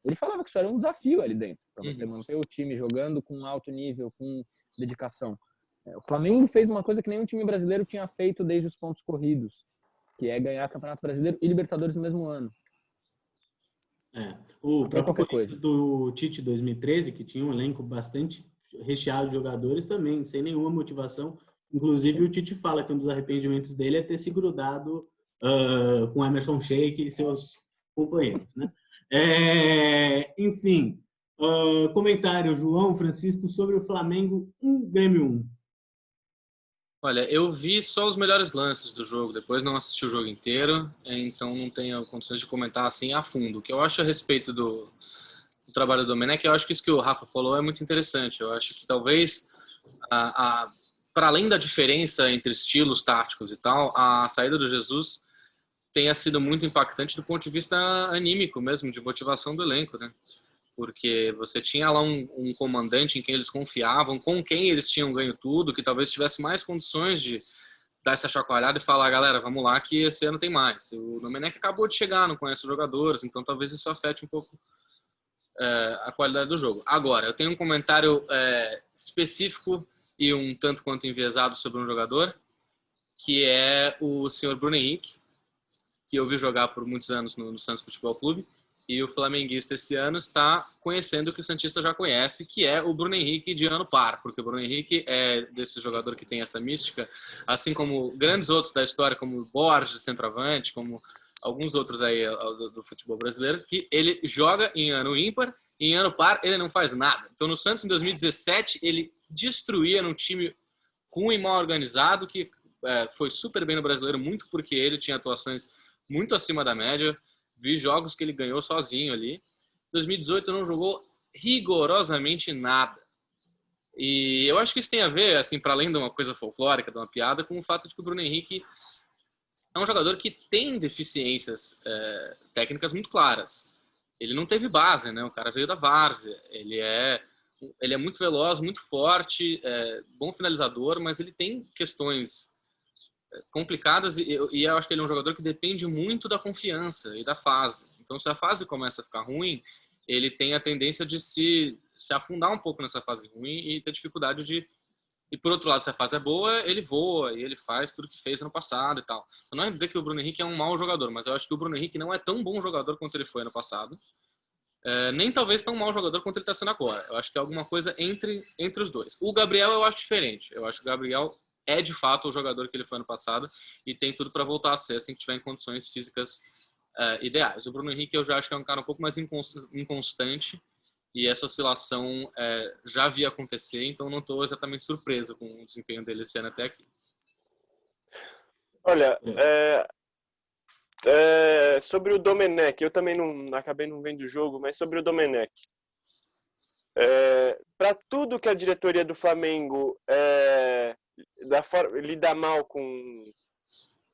Ele falava que isso era um desafio ali dentro, para você manter o time jogando com alto nível, com dedicação. O Flamengo fez uma coisa que nenhum time brasileiro tinha feito desde os pontos corridos, que é ganhar Campeonato Brasileiro e Libertadores no mesmo ano. O próprio coisa do Tite 2013, que tinha um elenco bastante recheado de jogadores também, sem nenhuma motivação. Inclusive, o Tite fala que um dos arrependimentos dele é ter se grudado com Emerson Sheik e seus companheiros, né? Enfim, comentário, João Francisco, sobre o Flamengo 1, Grêmio 1. Olha, eu vi só os melhores lances do jogo, depois não assisti o jogo inteiro, então não tenho condições de comentar assim a fundo. O que eu acho a respeito do trabalho do Domenech, eu acho que isso que o Rafa falou é muito interessante. Eu acho que talvez, para além da diferença entre estilos táticos e tal, a saída do Jesus tenha sido muito impactante do ponto de vista anímico mesmo, de motivação do elenco, né? Porque você tinha lá um comandante em quem eles confiavam, com quem eles tinham ganho tudo, que talvez tivesse mais condições de dar essa chacoalhada e falar, galera, vamos lá que esse ano tem mais. O Domenech acabou de chegar, não conhece os jogadores, então talvez isso afete um pouco a qualidade do jogo. Agora, eu tenho um comentário específico e um tanto quanto enviesado sobre um jogador, que é o senhor Bruno Henrique, que eu vi jogar por muitos anos no Santos Futebol Clube, e o flamenguista esse ano está conhecendo o que o santista já conhece, que é o Bruno Henrique de ano par, porque o Bruno Henrique é desse jogador que tem essa mística, assim como grandes outros da história, como o Borges, centroavante, como alguns outros aí do futebol brasileiro, que ele joga em ano ímpar e em ano par ele não faz nada. Então no Santos, em 2017, ele destruía num time ruim e mal organizado, que foi super bem no Brasileiro, muito porque ele tinha atuações muito acima da média. Vi jogos que ele ganhou sozinho ali. Em 2018 não jogou rigorosamente nada. E eu acho que isso tem a ver, assim, para além de uma coisa folclórica, de uma piada, com o fato de que o Bruno Henrique é um jogador que tem deficiências técnicas muito claras. Ele não teve base, né? O cara veio da várzea. Ele é muito veloz, muito forte, bom finalizador, mas ele tem questões complicadas e eu acho que ele é um jogador que depende muito da confiança e da fase. Então, se a fase começa a ficar ruim, ele tem a tendência de se afundar um pouco nessa fase ruim e ter dificuldade de... E, por outro lado, se a fase é boa, ele voa e ele faz tudo que fez ano passado e tal. Então, não é dizer que o Bruno Henrique é um mau jogador, mas eu acho que o Bruno Henrique não é tão bom jogador quanto ele foi ano passado. Nem talvez tão mau jogador quanto ele está sendo agora. Eu acho que é alguma coisa entre os dois. O Gabriel eu acho diferente. Eu acho que o Gabriel é de fato o jogador que ele foi ano passado e tem tudo para voltar a ser assim que tiver em condições físicas ideais. O Bruno Henrique eu já acho que é um cara um pouco mais inconstante e essa oscilação já vi acontecer, então não estou exatamente surpreso com o desempenho dele esse ano até aqui. Olha, sobre o Domenech, eu também acabei não vendo o jogo, mas sobre o Domenech. Para tudo que a diretoria do Flamengo lida mal com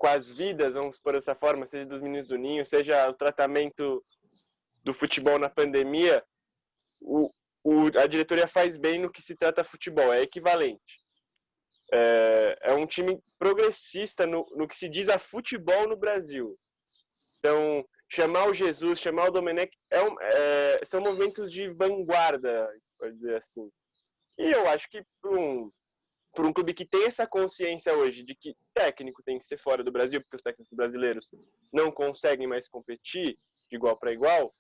as vidas, vamos por essa forma, seja dos meninos do Ninho, seja o tratamento do futebol na pandemia, a diretoria faz bem no que se trata futebol, é equivalente. É um time progressista no que se diz a futebol no Brasil. Então, chamar o Jesus, chamar o Domenech, são movimentos de vanguarda, pode dizer assim. E eu acho que para um clube que tem essa consciência hoje de que técnico tem que ser fora do Brasil, porque os técnicos brasileiros não conseguem mais competir de igual para igual,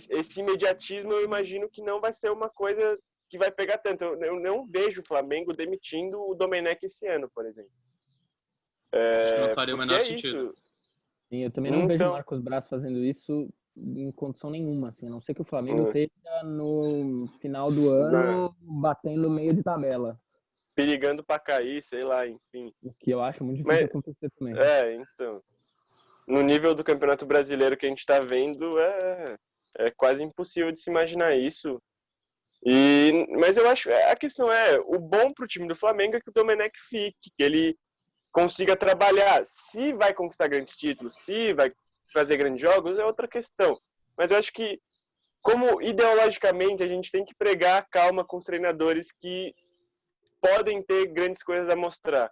esse imediatismo eu imagino que não vai ser uma coisa que vai pegar tanto. Eu não vejo o Flamengo demitindo o Domenech esse ano, por exemplo. Acho que não faria o menor sentido. Sim, eu também não vejo o Marcos Braz fazendo isso em condição nenhuma, assim, a não ser que o Flamengo esteja no final do ano batendo meio de tabela. Perigando para cair, sei lá, enfim. O que eu acho muito difícil acontecer também. Então. No nível do Campeonato Brasileiro que a gente está vendo, é quase impossível de se imaginar isso. Mas eu acho, a questão o bom pro time do Flamengo é que o Domenech fique, que ele consiga trabalhar. Se vai conquistar grandes títulos, se vai fazer grandes jogos, é outra questão. Mas eu acho que, como ideologicamente a gente tem que pregar a calma com os treinadores que podem ter grandes coisas a mostrar.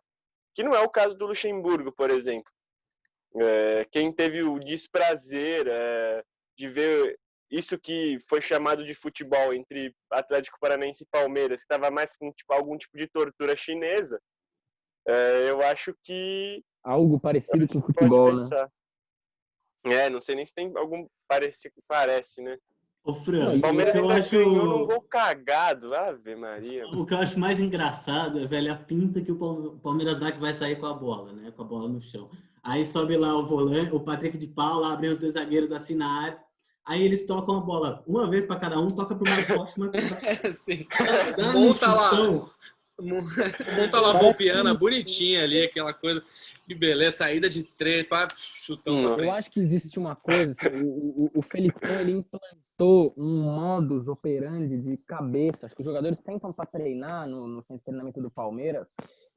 Que não é o caso do Luxemburgo, por exemplo. Quem teve o desprazer de ver isso que foi chamado de futebol entre Atlético Paranaense e Palmeiras, que estava mais com algum tipo de tortura chinesa, eu acho que... Algo parecido com o futebol, né? Não sei nem se tem algum parece, né? Ô, Fran, o Palmeiras eu ainda acho... ganhou num gol cagado, Ave Maria. O que eu acho mais engraçado velho, a pinta que o Palmeiras dá que vai sair com a bola, né? Com a bola no chão. Aí sobe lá o volante, o Patrick de Paula, abre os dois zagueiros assim na área. Aí eles tocam a bola uma vez para cada um, toca pro Marcos Rocha, Sim. Monta lá a Volpiana bonitinha ali, aquela coisa de beleza, saída de 3, chutão. Eu acho que existe uma coisa, assim, o Felipão, ele implantou um modus operandi de cabeça. Acho que os jogadores tentam para treinar no centro de treinamento do Palmeiras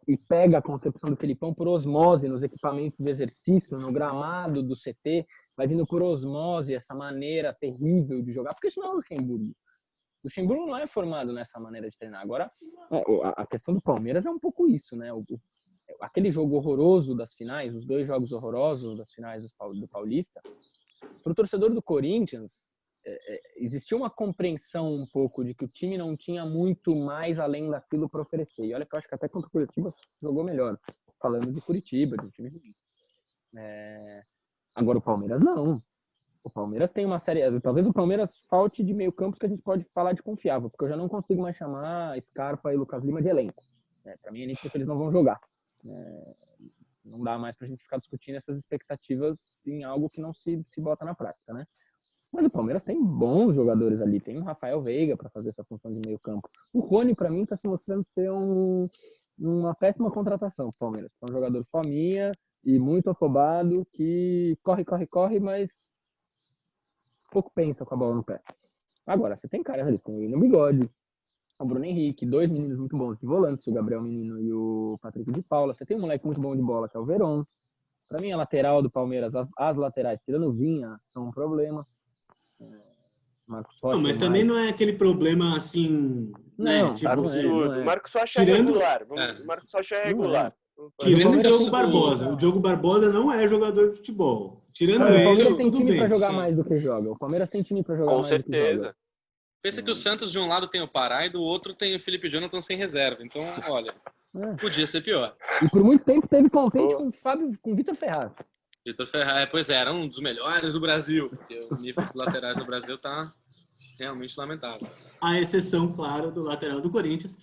e pega a concepção do Felipão por osmose nos equipamentos de exercício, no gramado do CT, vai vindo por osmose essa maneira terrível de jogar, porque isso não é o Luxemburgo. O Luxemburgo não é formado nessa maneira de treinar. Agora, a questão do Palmeiras é um pouco isso, né? Aquele jogo horroroso das finais, os 2 jogos horrorosos das finais do Paulista, para o torcedor do Corinthians, existia uma compreensão um pouco de que o time não tinha muito mais além daquilo para oferecer. E olha que eu acho que até contra o Curitiba jogou melhor. Falando de Curitiba, de um time ruim. Agora o Palmeiras não. O Palmeiras tem uma série... Talvez o Palmeiras falte de meio campo que a gente pode falar de confiável, porque eu já não consigo mais chamar Scarpa e Lucas Lima de elenco. Para mim é nítido que eles não vão jogar. Não dá mais pra gente ficar discutindo essas expectativas em algo que não se bota na prática, né? Mas o Palmeiras tem bons jogadores ali. Tem o Rafael Veiga para fazer essa função de meio campo. O Rony, para mim, está se mostrando ser uma péssima contratação do Palmeiras. É um jogador fominha e muito afobado, que corre, mas pouco pensa com a bola no pé. Agora, você tem caras ali com o William Bigode, o Bruno Henrique, 2 meninos muito bons de volantes, o Gabriel Menino e o Patrick de Paula. Você tem um moleque muito bom de bola, que é o Veron. Para mim, a lateral do Palmeiras, as laterais, tirando o Vinha, são um problema. Marcos Rocha, mas também não é aquele problema assim... Não, né? Tipo, absurdo. O Marcos Rocha tirando... é regular. O Marcos Rocha é regular. Tirando o Diogo Barbosa. O Diogo Barbosa não é jogador de futebol. Tirando ele, o Palmeiras tem tudo time bem. para jogar mais do que joga. O Palmeiras tem time para jogar com mais certeza. do que joga. Pensa que o Santos de um lado tem o Pará e do outro tem o Felipe Jonathan sem reserva. Então, olha, podia ser pior. E por muito tempo teve contente com o Vitor Ferraz. Vitor Ferraz, pois é, era um dos melhores do Brasil, porque o nível dos laterais do Brasil tá realmente lamentável. A exceção, claro, do lateral do Corinthians.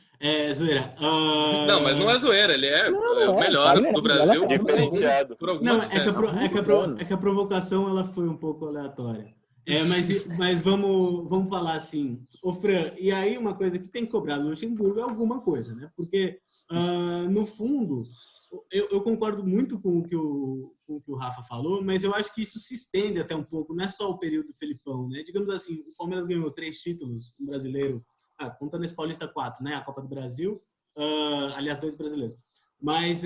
Zoeira. Não, mas não é zoeira, ele é o melhor do Brasil. Diferenciado. Por alguma Não, distância. é que a provocação ela foi um pouco aleatória. Mas vamos falar assim, ô Fran, e aí uma coisa que tem que cobrar do Luxemburgo é alguma coisa, né? Porque, no fundo, eu concordo muito com o que o Rafa falou, mas eu acho que isso se estende até um pouco, não é só o período do Felipão, né? Digamos assim, o Palmeiras ganhou 3 títulos, um brasileiro, contando esse Paulista 4, né? A Copa do Brasil, aliás, 2 brasileiros. Mas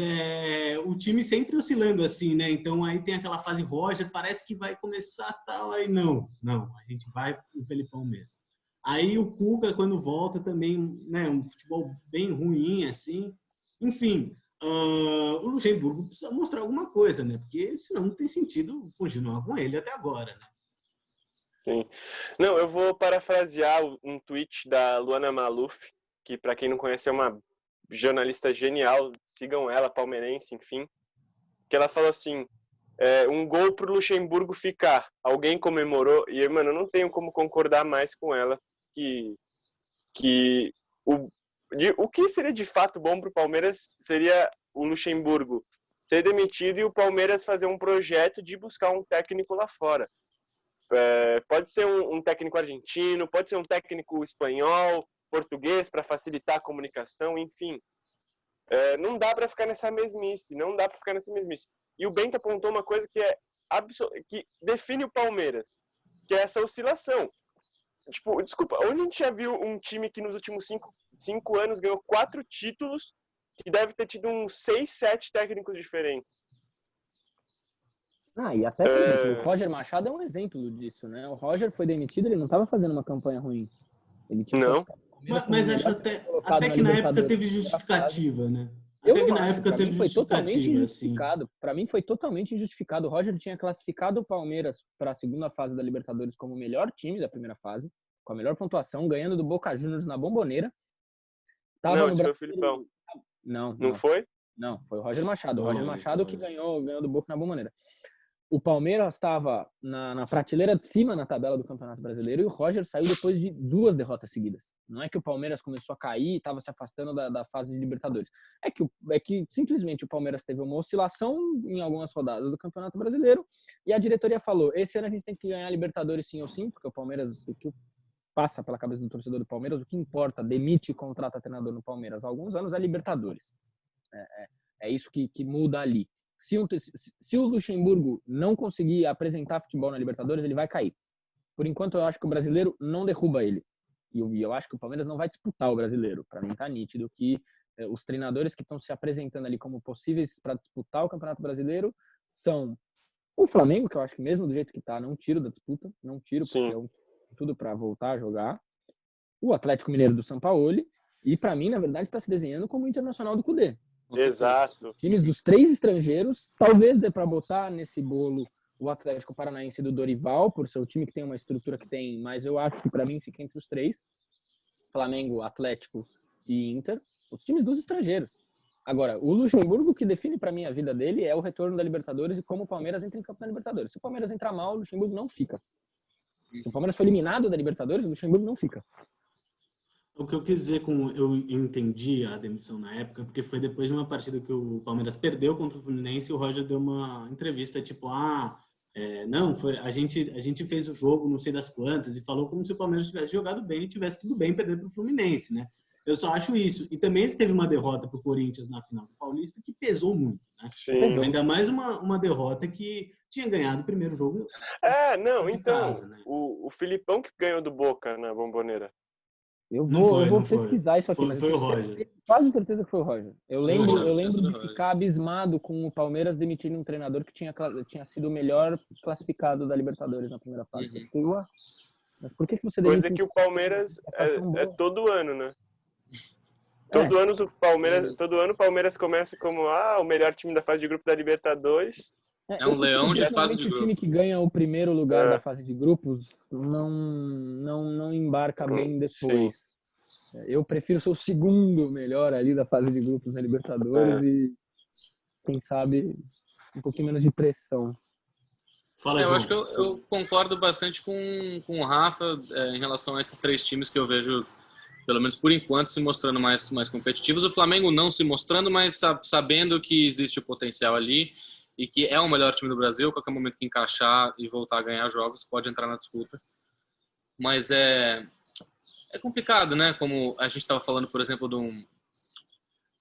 o time sempre oscilando assim, né? Então aí tem aquela fase Roger, parece que vai começar tal, aí não, a gente vai no Felipão mesmo. Aí o Cuca, quando volta, também, né? Um futebol bem ruim, assim. Enfim, o Luxemburgo precisa mostrar alguma coisa, né? Porque senão não tem sentido continuar com ele até agora, né? Sim. Não, eu vou parafrasear um tweet da Luana Maluf, que para quem não conhece é uma jornalista genial, sigam ela, palmeirense, enfim, que ela falou assim, um gol pro Luxemburgo ficar, alguém comemorou, e mano, eu não tenho como concordar mais com ela, que o que seria de fato bom pro Palmeiras seria o Luxemburgo ser demitido e o Palmeiras fazer um projeto de buscar um técnico lá fora. Pode ser um técnico argentino, pode ser um técnico espanhol, português, para facilitar a comunicação, enfim. Não dá para ficar nessa mesmice, E o Bento apontou uma coisa que define o Palmeiras, que é essa oscilação. Tipo, desculpa, onde a gente já viu um time que nos últimos 5 anos ganhou 4 títulos, que deve ter tido uns 6, 7 técnicos diferentes? E até o Roger Machado é um exemplo disso, né? O Roger foi demitido, ele não estava fazendo uma campanha ruim. Ele tinha não. Mas acho até que na época teve justificativa, né? Até que na época teve justificativa, assim. Para mim foi totalmente injustificado. O Roger tinha classificado o Palmeiras para a segunda fase da Libertadores como o melhor time da primeira fase, com a melhor pontuação, ganhando do Boca Juniors na Bomboneira. Isso foi o Filipão. Não foi? Não, foi o Roger Machado. O Roger Machado que ganhou do Boca na Bomboneira. O Palmeiras estava na prateleira de cima na tabela do Campeonato Brasileiro e o Roger saiu depois de 2 derrotas seguidas. Não é que o Palmeiras começou a cair e estava se afastando da fase de Libertadores. É que simplesmente o Palmeiras teve uma oscilação em algumas rodadas do Campeonato Brasileiro e a diretoria falou, esse ano a gente tem que ganhar a Libertadores sim ou sim, porque o Palmeiras, o que passa pela cabeça do torcedor do Palmeiras, o que importa, demite e contrata treinador no Palmeiras há alguns anos, é a Libertadores. É isso que muda ali. Se o Luxemburgo não conseguir apresentar futebol na Libertadores, ele vai cair. Por enquanto, eu acho que o brasileiro não derruba ele. E eu acho que o Palmeiras não vai disputar o brasileiro. Para mim, tá nítido que os treinadores que estão se apresentando ali como possíveis para disputar o Campeonato Brasileiro são o Flamengo, que eu acho que mesmo do jeito que tá, não tiro da disputa. Não tiro, porque é tudo para voltar a jogar. O Atlético Mineiro do Sampaoli. E, para mim, na verdade, está se desenhando como o Internacional do Cudê. Exato. Times dos 3 estrangeiros, talvez dê para botar nesse bolo o Atlético Paranaense do Dorival, por ser o time que tem uma estrutura que tem, mas eu acho que para mim fica entre os 3. Flamengo, Atlético e Inter, os times dos estrangeiros. Agora, o Luxemburgo, o que define para mim a vida dele é o retorno da Libertadores e como o Palmeiras entra em campo na Libertadores. Se o Palmeiras entrar mal, o Luxemburgo não fica. Se o Palmeiras for eliminado da Libertadores, o Luxemburgo não fica. O que eu quis dizer eu entendi a demissão na época, porque foi depois de uma partida que o Palmeiras perdeu contra o Fluminense e o Roger deu uma entrevista tipo, não, foi, a gente fez o jogo não sei das quantas e falou como se o Palmeiras tivesse jogado bem e tivesse tudo bem perder para o Fluminense, né? Eu só acho isso. E também ele teve uma derrota para o Corinthians na final do Paulista que pesou muito, né? Sim. Ainda mais uma derrota que tinha ganhado o primeiro jogo. Casa, né? O Filipão que ganhou do Boca na Bomboneira. Eu vou pesquisar isso aqui, mas foi o Roger. Tenho quase certeza que foi o Roger. Eu lembro de ficar abismado com o Palmeiras demitindo um treinador que tinha sido o melhor classificado da Libertadores na primeira fase. Mas por que você demite? Coisa que o Palmeiras é todo ano, né? Todo ano o Palmeiras começa como o melhor time da fase de grupo da Libertadores. É um leão de fase de grupo. O time que ganha o primeiro lugar da fase de grupos não embarca bem depois. Sim. Eu prefiro ser o segundo melhor ali da fase de grupos na Libertadores e, quem sabe, um pouquinho menos de pressão. Eu acho que eu concordo bastante com o Rafa em relação a esses 3 times que eu vejo, pelo menos por enquanto, se mostrando mais competitivos. O Flamengo não se mostrando, mas sabendo que existe o potencial ali. e que é o melhor time do Brasil. A qualquer momento que encaixar e voltar a ganhar jogos, pode entrar na disputa. Mas é complicado, né? Como a gente estava falando, por exemplo, de um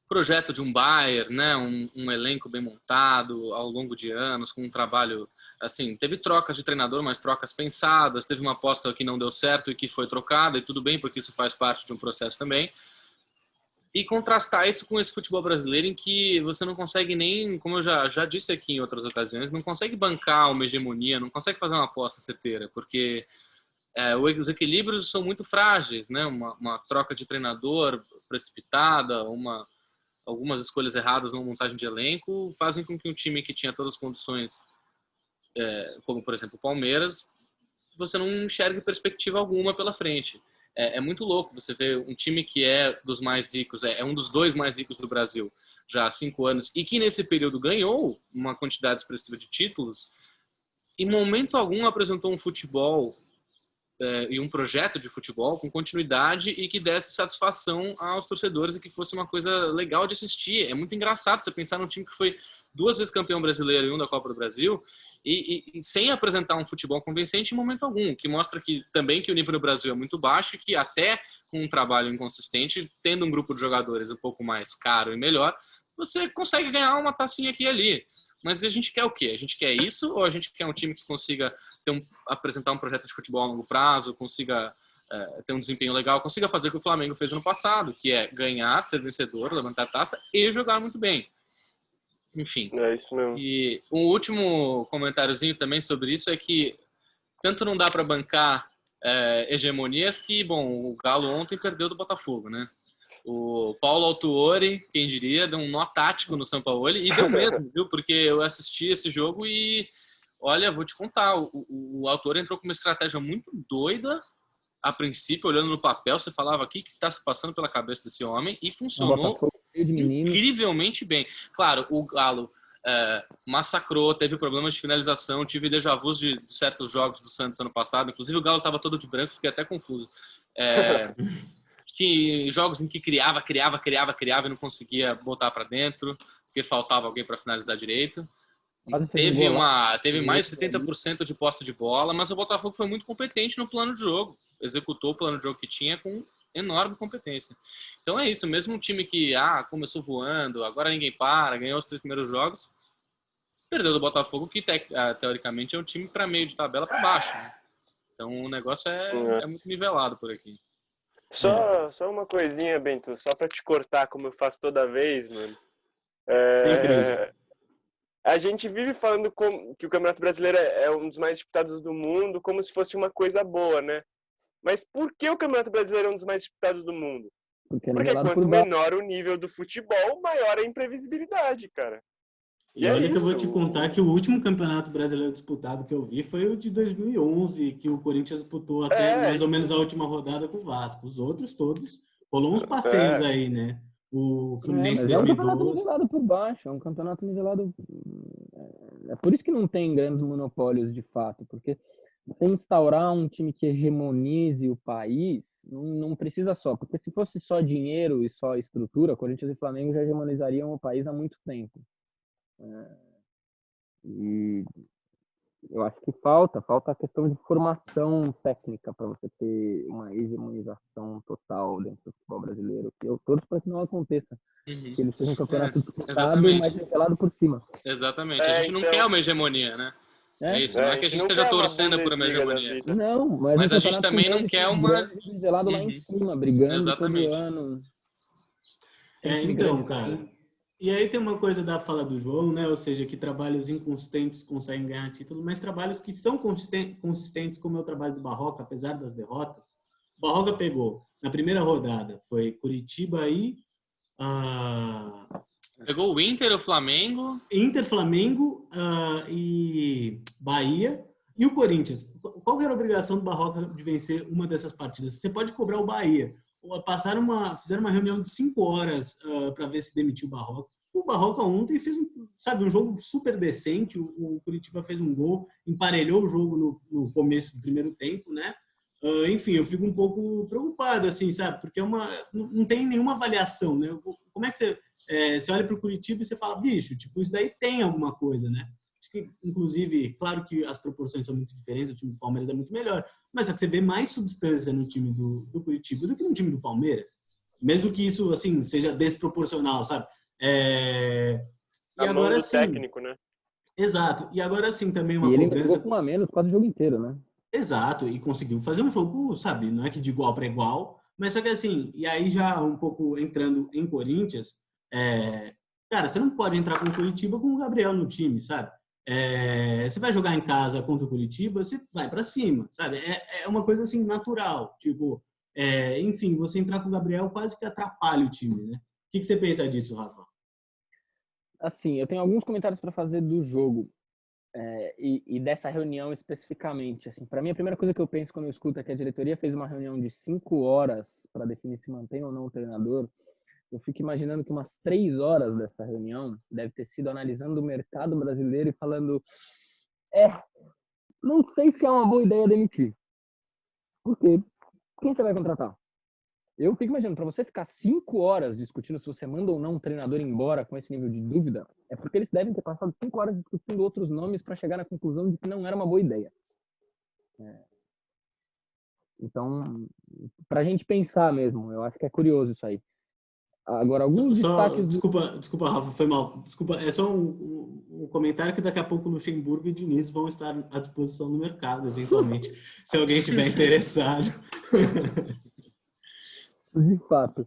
projeto de um Bayern, né? Um elenco bem montado ao longo de anos, com um trabalho, assim, teve trocas de treinador, mas trocas pensadas, teve uma aposta que não deu certo e que foi trocada, e tudo bem, porque isso faz parte de um processo também. E contrastar isso com esse futebol brasileiro em que você não consegue nem, como eu já disse aqui em outras ocasiões, não consegue bancar uma hegemonia, não consegue fazer uma aposta certeira, porque os equilíbrios são muito frágeis, né? Uma troca de treinador precipitada, algumas escolhas erradas na montagem de elenco fazem com que um time que tinha todas as condições, como por exemplo o Palmeiras, você não enxergue perspectiva alguma pela frente. É muito louco você ver um time que é dos mais ricos, é um dos 2 mais ricos do Brasil já há 5 anos, e que nesse período ganhou uma quantidade expressiva de títulos, em momento algum apresentou um futebol e um projeto de futebol com continuidade e que desse satisfação aos torcedores e que fosse uma coisa legal de assistir. É muito engraçado você pensar num time que foi 2 vezes campeão brasileiro e 1 da Copa do Brasil e sem apresentar um futebol convincente em momento algum, que mostra que também que o nível do Brasil é muito baixo e que até com um trabalho inconsistente, tendo um grupo de jogadores um pouco mais caro e melhor, você consegue ganhar uma tacinha aqui e ali. Mas a gente quer o quê? A gente quer isso ou a gente quer um time que consiga apresentar um projeto de futebol a longo prazo, consiga ter um desempenho legal, consiga fazer o que o Flamengo fez ano passado, que é ganhar, ser vencedor, levantar a taça e jogar muito bem. Enfim. É isso mesmo. E um último comentáriozinho também sobre isso é que tanto não dá para bancar hegemonias que, bom, o Galo ontem perdeu do Botafogo, né? O Paulo Autuori, quem diria, deu um nó tático no Sampaoli, e deu mesmo, viu? Porque eu assisti esse jogo e, olha, vou te contar, o Autuori entrou com uma estratégia muito doida, a princípio, olhando no papel, você falava, o que está se passando pela cabeça desse homem, e funcionou incrivelmente bem. Claro, o Galo massacrou, teve problemas de finalização, tive déjà vus de certos jogos do Santos ano passado, inclusive o Galo estava todo de branco, fiquei até confuso. Que jogos em que criava e não conseguia botar para dentro, porque faltava alguém para finalizar direito. Teve mais de 70% de posse de bola, mas o Botafogo foi muito competente no plano de jogo. Executou o plano de jogo que tinha com enorme competência. Então é isso, mesmo um time que começou voando, agora ninguém para, ganhou os 3 primeiros jogos, perdeu do Botafogo, que teoricamente é um time para meio de tabela para baixo, né? Então o negócio é muito nivelado por aqui. Só uma coisinha, Bento, só pra te cortar, como eu faço toda vez, mano. A gente vive falando que o Campeonato Brasileiro é um dos mais disputados do mundo, como se fosse uma coisa boa, né? Mas por que o Campeonato Brasileiro é um dos mais disputados do mundo? Porque quanto menor o nível do futebol, maior a imprevisibilidade, cara. E olha que eu vou te contar que o último Campeonato Brasileiro disputado que eu vi foi o de 2011, que o Corinthians disputou até mais ou menos a última rodada com o Vasco. Os outros todos, rolou uns passeios aí, né? O Fluminense 2012. É um campeonato nivelado por baixo, é um campeonato nivelado... É por isso que não tem grandes monopólios de fato, porque você instaurar um time que hegemonize o país, não precisa só, porque se fosse só dinheiro e só estrutura, Corinthians e Flamengo já hegemonizariam o país há muito tempo. E eu acho que falta a questão de formação técnica para você ter uma hegemonização total dentro do futebol brasileiro, que eu torço para que não aconteça, que ele seja um campeonato disputado e mais nivelado por cima. Exatamente, a gente não quer uma hegemonia, né? É isso, não é que a gente esteja torcendo por uma hegemonia. Não, mas a gente também não quer uma... nivelado lá em cima, brigando todo ano. Então, cara... E aí tem uma coisa da fala do João, né? Ou seja, que trabalhos inconsistentes conseguem ganhar título, mas trabalhos que são consistentes, como é o trabalho do Barroca, apesar das derrotas. O Barroca pegou, na primeira rodada, foi Curitiba e... Pegou o Inter, o Flamengo... Inter, Flamengo e Bahia. E o Corinthians. Qual era a obrigação do Barroca de vencer uma dessas partidas? Você pode cobrar o Bahia. Fizeram uma reunião de 5 horas para ver se demitiu o Barroca. O Barroca ontem fez um jogo super decente. O Curitiba fez um gol, emparelhou o jogo no começo do primeiro tempo, né? Enfim, eu fico um pouco preocupado, assim, sabe? Porque não tem nenhuma avaliação, né? Como é que você você olha para o Curitiba e você fala, bicho, tipo, isso daí tem alguma coisa, né? Acho que, inclusive, claro que as proporções são muito diferentes, o time do Palmeiras é muito melhor, mas só que você vê mais substância no time do Curitiba do que no time do Palmeiras. Mesmo que isso, assim, seja desproporcional, sabe? E agora, do técnico, né? Exato. E agora, assim, também uma E ele cobrança... jogou com um a menos quase o jogo inteiro, né? Exato, e conseguiu fazer um jogo, sabe, não é que de igual para igual, mas só que assim, e aí já um pouco entrando em Corinthians, cara, você não pode entrar com o Curitiba com o Gabriel no time, sabe? Você vai jogar em casa contra o Curitiba, você vai para cima, sabe? É uma coisa assim natural, tipo, enfim, você entrar com o Gabriel quase que atrapalha o time, né? O que você pensa disso, Rafa? Assim, eu tenho alguns comentários para fazer do jogo. E dessa reunião especificamente, assim, para mim a primeira coisa que eu penso quando eu escuto é que a diretoria fez uma reunião de 5 horas para definir se mantém ou não o treinador. Eu fico imaginando que umas 3 horas dessa reunião deve ter sido analisando o mercado brasileiro e falando, não sei se é uma boa ideia demitir. Por quê? Quem você vai contratar? Eu fico imaginando, para você ficar 5 horas discutindo se você manda ou não um treinador embora com esse nível de dúvida, é porque eles devem ter passado 5 horas discutindo outros nomes para chegar na conclusão de que não era uma boa ideia. Então, para a gente pensar mesmo, eu acho que é curioso isso aí. Agora, alguns destaques... Desculpa, Rafa, foi mal. Desculpa, é só um comentário que daqui a pouco Luxemburgo e Diniz vão estar à disposição no mercado, eventualmente, se alguém estiver interessado. De fato.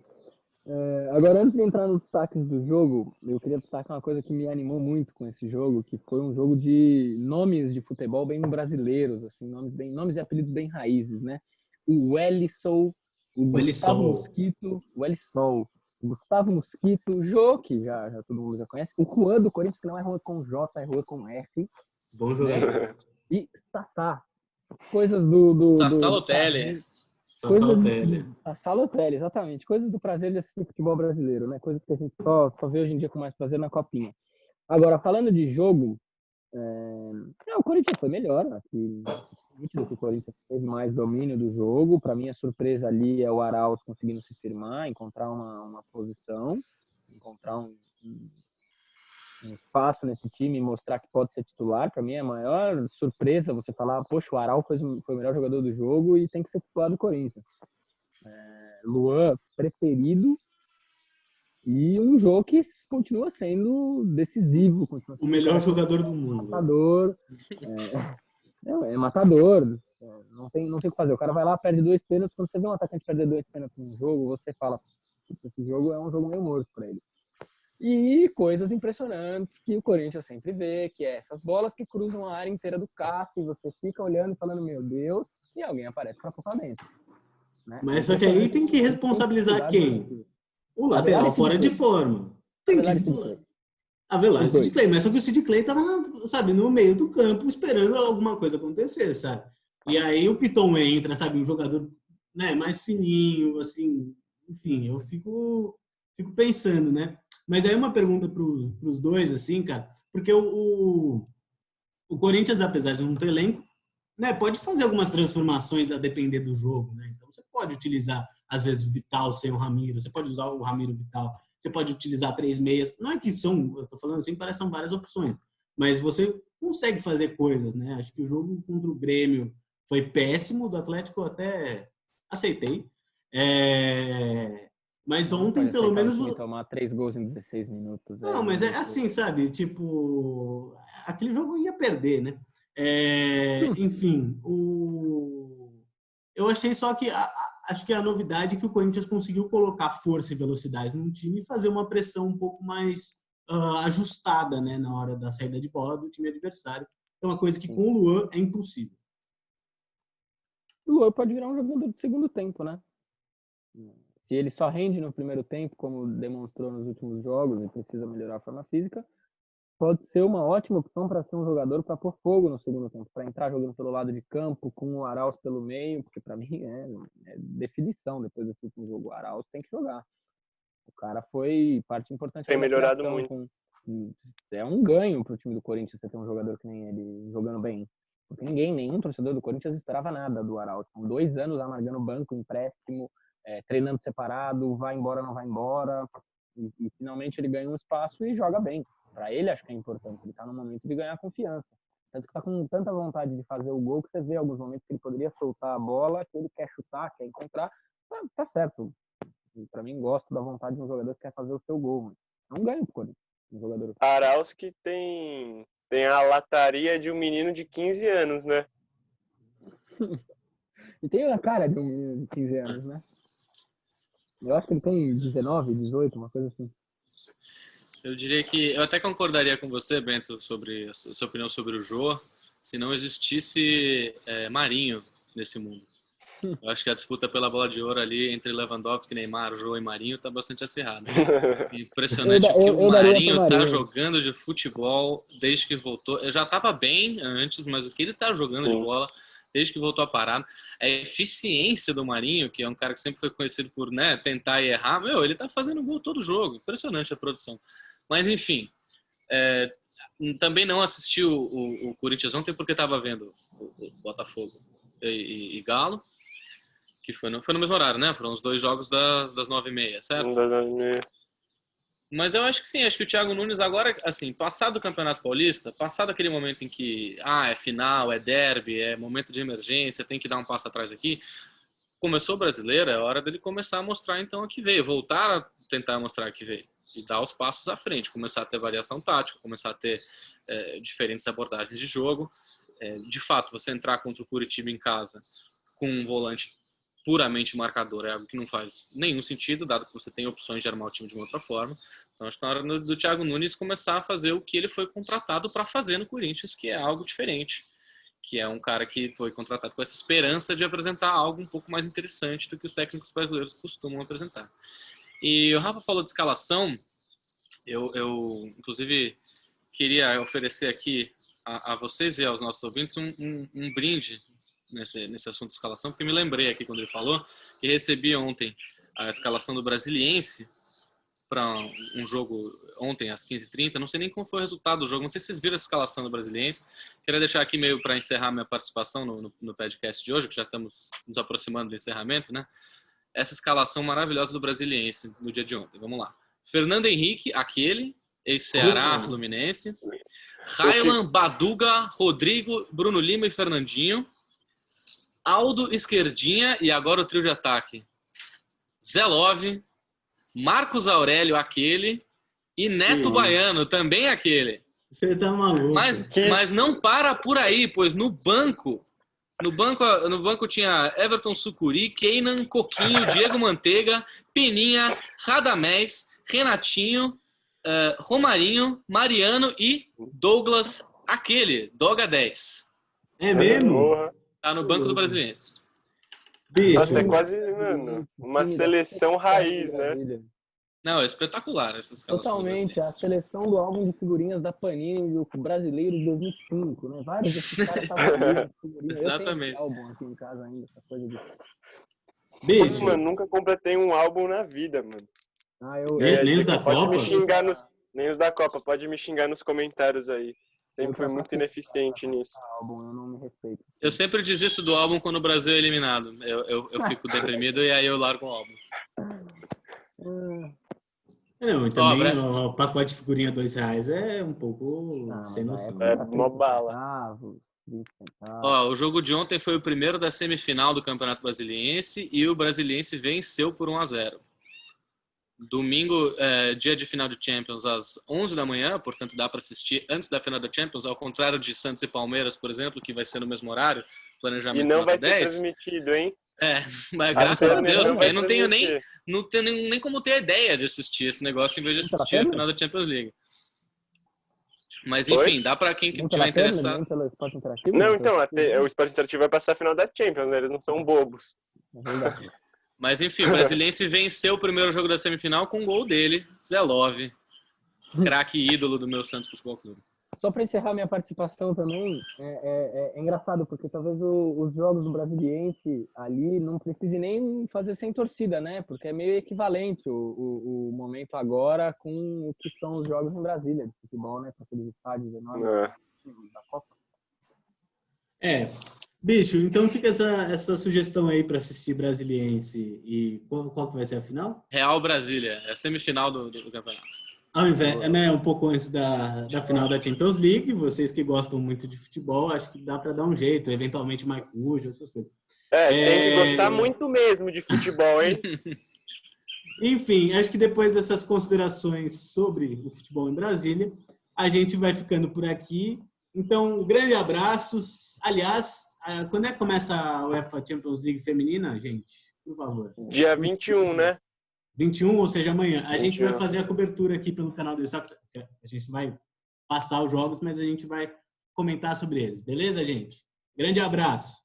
Agora, antes de entrar nos destaques do jogo, eu queria destacar uma coisa que me animou muito com esse jogo, que foi um jogo de nomes de futebol bem brasileiros, assim, nomes e apelidos bem raízes, né? O Wellisson, o Gustavo Mosquito, o Gustavo Mosquito, o Jô, que já todo mundo já conhece, o Juan do Corinthians, que não é Juan com J, é Juan com R. Bom jogador. Né? E Sassá. Coisas do Sassá Lotelli. Sassá Lotelli, exatamente. Coisas do prazer de assistir futebol brasileiro, né? Coisas que a gente só vê hoje em dia com mais prazer na Copinha. Agora, falando de jogo, o Corinthians foi melhor, aqui, o Corinthians teve mais domínio do jogo. Para mim, a surpresa ali é o Arauz conseguindo se firmar, encontrar uma posição, encontrar um espaço nesse time e mostrar que pode ser titular. Para mim é a maior surpresa você falar, poxa, o Arauz foi o melhor jogador do jogo e tem que ser titular do Corinthians. Luan preferido e um jogo que continua sendo decisivo. Continua sendo o melhor jogador do mundo. Matador. É matador. Não tem o que fazer. O cara vai lá, perde 2 pênaltis. Quando você vê um atacante perder 2 pênaltis num jogo, você fala, esse jogo é um jogo meio morto para ele. E coisas impressionantes que o Corinthians sempre vê, que é essas bolas que cruzam a área inteira do CAF, e você fica olhando e falando, meu Deus, e alguém aparece para pôr dentro. Né? Mas só que aí tem que responsabilizar quem? O lateral fora de forma. Tem que... Avelar e Sid Clay. Mas só que o Sid Clay tava, sabe, no meio do campo esperando alguma coisa acontecer, sabe? E aí o Piton entra, sabe, um jogador, né, mais fininho, assim, enfim, eu fico pensando, né? Mas aí uma pergunta para os dois, assim, cara, porque o Corinthians, apesar de não ter elenco, né, pode fazer algumas transformações a depender do jogo, né? Então você pode utilizar, às vezes, o Vital sem o Ramiro, você pode usar o Ramiro Vital, você pode utilizar 3 meias. Não é que são, eu tô falando assim, parece que são várias opções, mas você consegue fazer coisas, né? Acho que o jogo contra o Grêmio foi péssimo, do Atlético eu até aceitei. Mas ontem, pelo menos... tomar 3 gols em 16 minutos. Não, mas é assim, sabe? Tipo, aquele jogo ia perder, né? Enfim, eu achei só que... Acho que a novidade é que o Corinthians conseguiu colocar força e velocidade no time e fazer uma pressão um pouco mais ajustada, né? Na hora da saída de bola do time adversário. É uma coisa que com o Luan é impossível. O Luan pode virar um jogador de segundo tempo, né? Se ele só rende no primeiro tempo, como demonstrou nos últimos jogos, e precisa melhorar a forma física, pode ser uma ótima opção para ser um jogador para pôr fogo no segundo tempo, para entrar jogando pelo lado de campo, com o Arauz pelo meio, porque para mim é definição depois desse último jogo. O Arauz tem que jogar. O cara foi parte importante. Tem melhorado muito. É um ganho para o time do Corinthians você ter um jogador que nem ele jogando bem. Porque nenhum torcedor do Corinthians esperava nada do Arauz. São 2 anos amargando banco, empréstimo, treinando separado, vai embora, não vai embora. E finalmente ele ganha um espaço e joga bem. Para ele, acho que é importante. Ele está no momento de ganhar confiança. Tanto que está com tanta vontade de fazer o gol que você vê alguns momentos que ele poderia soltar a bola, que ele quer chutar, quer encontrar. Tá certo. Para mim, gosto da vontade de um jogador que quer fazer o seu gol. Mano. É um ganho pro Corinthians. Um jogador. Arauz que tem a lataria de um menino de 15 anos, né? E tem a cara de um menino de 15 anos, né? Eu acho que ele tem 19, 18, uma coisa assim. Eu diria que eu até concordaria com você, Bento, sobre a sua opinião sobre o Jô, se não existisse Marinho nesse mundo. Eu acho que a disputa pela bola de ouro ali entre Lewandowski, Neymar, Jô e Marinho tá bastante acirrada. Impressionante o que o Marinho tá jogando de futebol desde que voltou. Eu já tava bem antes, mas o que ele tá jogando de bola desde que voltou a parar, a eficiência do Marinho, que é um cara que sempre foi conhecido por, né, tentar e errar, ele tá fazendo gol todo jogo. Impressionante a produção. Mas, enfim, também não assisti o Corinthians ontem porque estava vendo o Botafogo e Galo, que foi no mesmo horário, né? Foram os 2 jogos das 9h30, certo? Das 9h30. Mas eu acho que sim, acho que o Thiago Nunes agora, assim, passado o Campeonato Paulista, passado aquele momento em que, é final, é derby, é momento de emergência, tem que dar um passo atrás aqui, começou o Brasileiro, é hora dele começar a mostrar então a que veio, voltar a tentar mostrar a que veio. E dar os passos à frente, começar a ter variação tática, começar a ter diferentes abordagens de jogo. De fato, você entrar contra o Curitiba em casa com um volante puramente marcador é algo que não faz nenhum sentido, dado que você tem opções de armar o time de uma outra forma. Então, acho que na hora do Thiago Nunes começar a fazer o que ele foi contratado para fazer no Corinthians, que é algo diferente, que é um cara que foi contratado com essa esperança de apresentar algo um pouco mais interessante do que os técnicos brasileiros costumam apresentar. E o Rafa falou de escalação, eu inclusive queria oferecer aqui a vocês e aos nossos ouvintes um brinde nesse assunto de escalação, porque me lembrei aqui quando ele falou que recebi ontem a escalação do Brasiliense para um jogo ontem às 15h30, não sei nem como foi o resultado do jogo, não sei se vocês viram a escalação do Brasiliense. Queria deixar aqui meio para encerrar minha participação no podcast de hoje, que já estamos nos aproximando do encerramento, né? Essa escalação maravilhosa do Brasiliense no dia de ontem. Vamos lá. Fernando Henrique, aquele, ex-Ceará, Fluminense. Raylan, Baduga, Rodrigo, Bruno Lima e Fernandinho. Aldo, Esquerdinha e agora o trio de ataque. Zé Love, Marcos Aurélio, aquele, e Neto Baiano, também aquele. Você tá maluco. Mas não para por aí, pois no banco tinha Everton Sucuri, Keynan, Coquinho, Diego Manteiga, Peninha, Radamés, Renatinho, Romarinho, Mariano e Douglas, aquele, Doga 10. É mesmo? Tá no banco do Brasiliense. Nossa, é quase, mano, uma seleção raiz, né? Não, é espetacular essa escalação. Totalmente, a seleção do álbum de figurinhas da Panini do Brasileiro de 2005, né? Vários desses caras estavam ali. Exatamente. Eu tenho esse álbum aqui em casa ainda, essa coisa de... Beijo. Mano, nunca completei um álbum na vida, mano. Nem os da Copa? Nem os da Copa, pode me xingar nos comentários aí. Sempre fui muito ineficiente nisso. Eu não me respeito. Eu sempre desisto do álbum quando o Brasil é eliminado. Eu fico deprimido e aí eu largo o álbum. Não, e também o pacote de figurinha R$2 é um pouco sem noção. É uma bala. O jogo de ontem foi o primeiro da semifinal do Campeonato Brasiliense e o Brasiliense venceu por 1-0. Domingo, dia de final de Champions, às 11 da manhã, portanto dá para assistir antes da final da Champions, ao contrário de Santos e Palmeiras, por exemplo, que vai ser no mesmo horário, planejamento e não vai 10. ser transmitido, hein? Mas graças a Deus, porque eu não tenho nem como ter a ideia de assistir esse negócio em vez de assistir a final da Champions League. Mas enfim, dá para quem tiver interessado. Não, então, o Esporte Interativo vai passar a final da Champions, né? Eles não são bobos. Mas enfim, o Brasiliense venceu o primeiro jogo da semifinal com um gol dele, Zé Love, craque ídolo do meu Santos Futebol Clube. Só para encerrar minha participação também, é engraçado, porque talvez os jogos do Brasiliense ali não precise nem fazer sem torcida, né? Porque é meio equivalente o momento agora com o que são os jogos em Brasília, de futebol, né? Com aqueles estádios enormes da Copa. Bicho, então fica essa sugestão aí para assistir Brasiliense e qual que vai ser a final? Real Brasília, é a semifinal do campeonato. Ao invés, né, um pouco antes da final da Champions League, vocês que gostam muito de futebol, acho que dá para dar um jeito, eventualmente Maicujo, essas coisas. Tem que gostar muito mesmo de futebol, hein? Enfim, acho que depois dessas considerações sobre o futebol em Brasília, a gente vai ficando por aqui. Então, um grande abraço. Aliás, quando é que começa a UEFA Champions League feminina, gente? Por favor. Dia 21, né? 21, ou seja, amanhã. A gente 21. vai fazer a cobertura aqui pelo canal do Destaque. A gente vai passar os jogos, mas a gente vai comentar sobre eles. Beleza, gente? Grande abraço.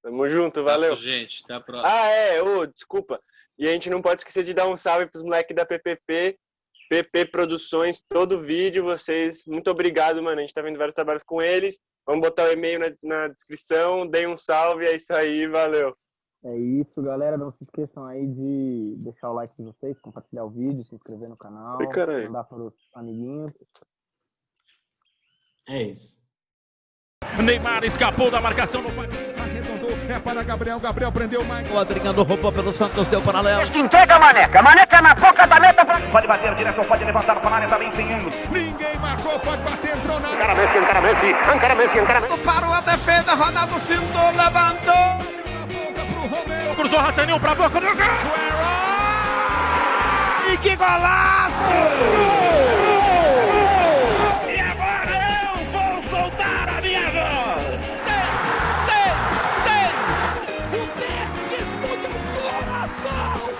Tamo junto, valeu. Abraço, gente. Até a próxima. Desculpa. E a gente não pode esquecer de dar um salve pros moleques da PPP, PP Produções, todo vídeo, vocês, muito obrigado, mano, a gente tá vendo vários trabalhos com eles, vamos botar o e-mail na descrição, deem um salve, é isso aí, valeu. É isso, galera, não se esqueçam aí de deixar o like de vocês, compartilhar o vídeo, se inscrever no canal, mandar para os amiguinhos. É isso. Neymar escapou da marcação no Arredondou, é para Gabriel. Gabriel prendeu o Mike. O Adriano roubou pelo Santos, deu para Léo. Entrega, Maneca. Maneca na boca da meta. Pode bater direto, pode levantar para a área, também tem Yunus. Ninguém marcou, pode bater, entrou na área. Encara Messi, encara Messi. Encara Messi, encara Messi. Parou a defesa, Ronaldo fintou, levantou. Volta pro Romero. cruzou rastaninho pra boca do gol. E que golaço! E agora eu vou soltar a minha voz. O pé explode o coração!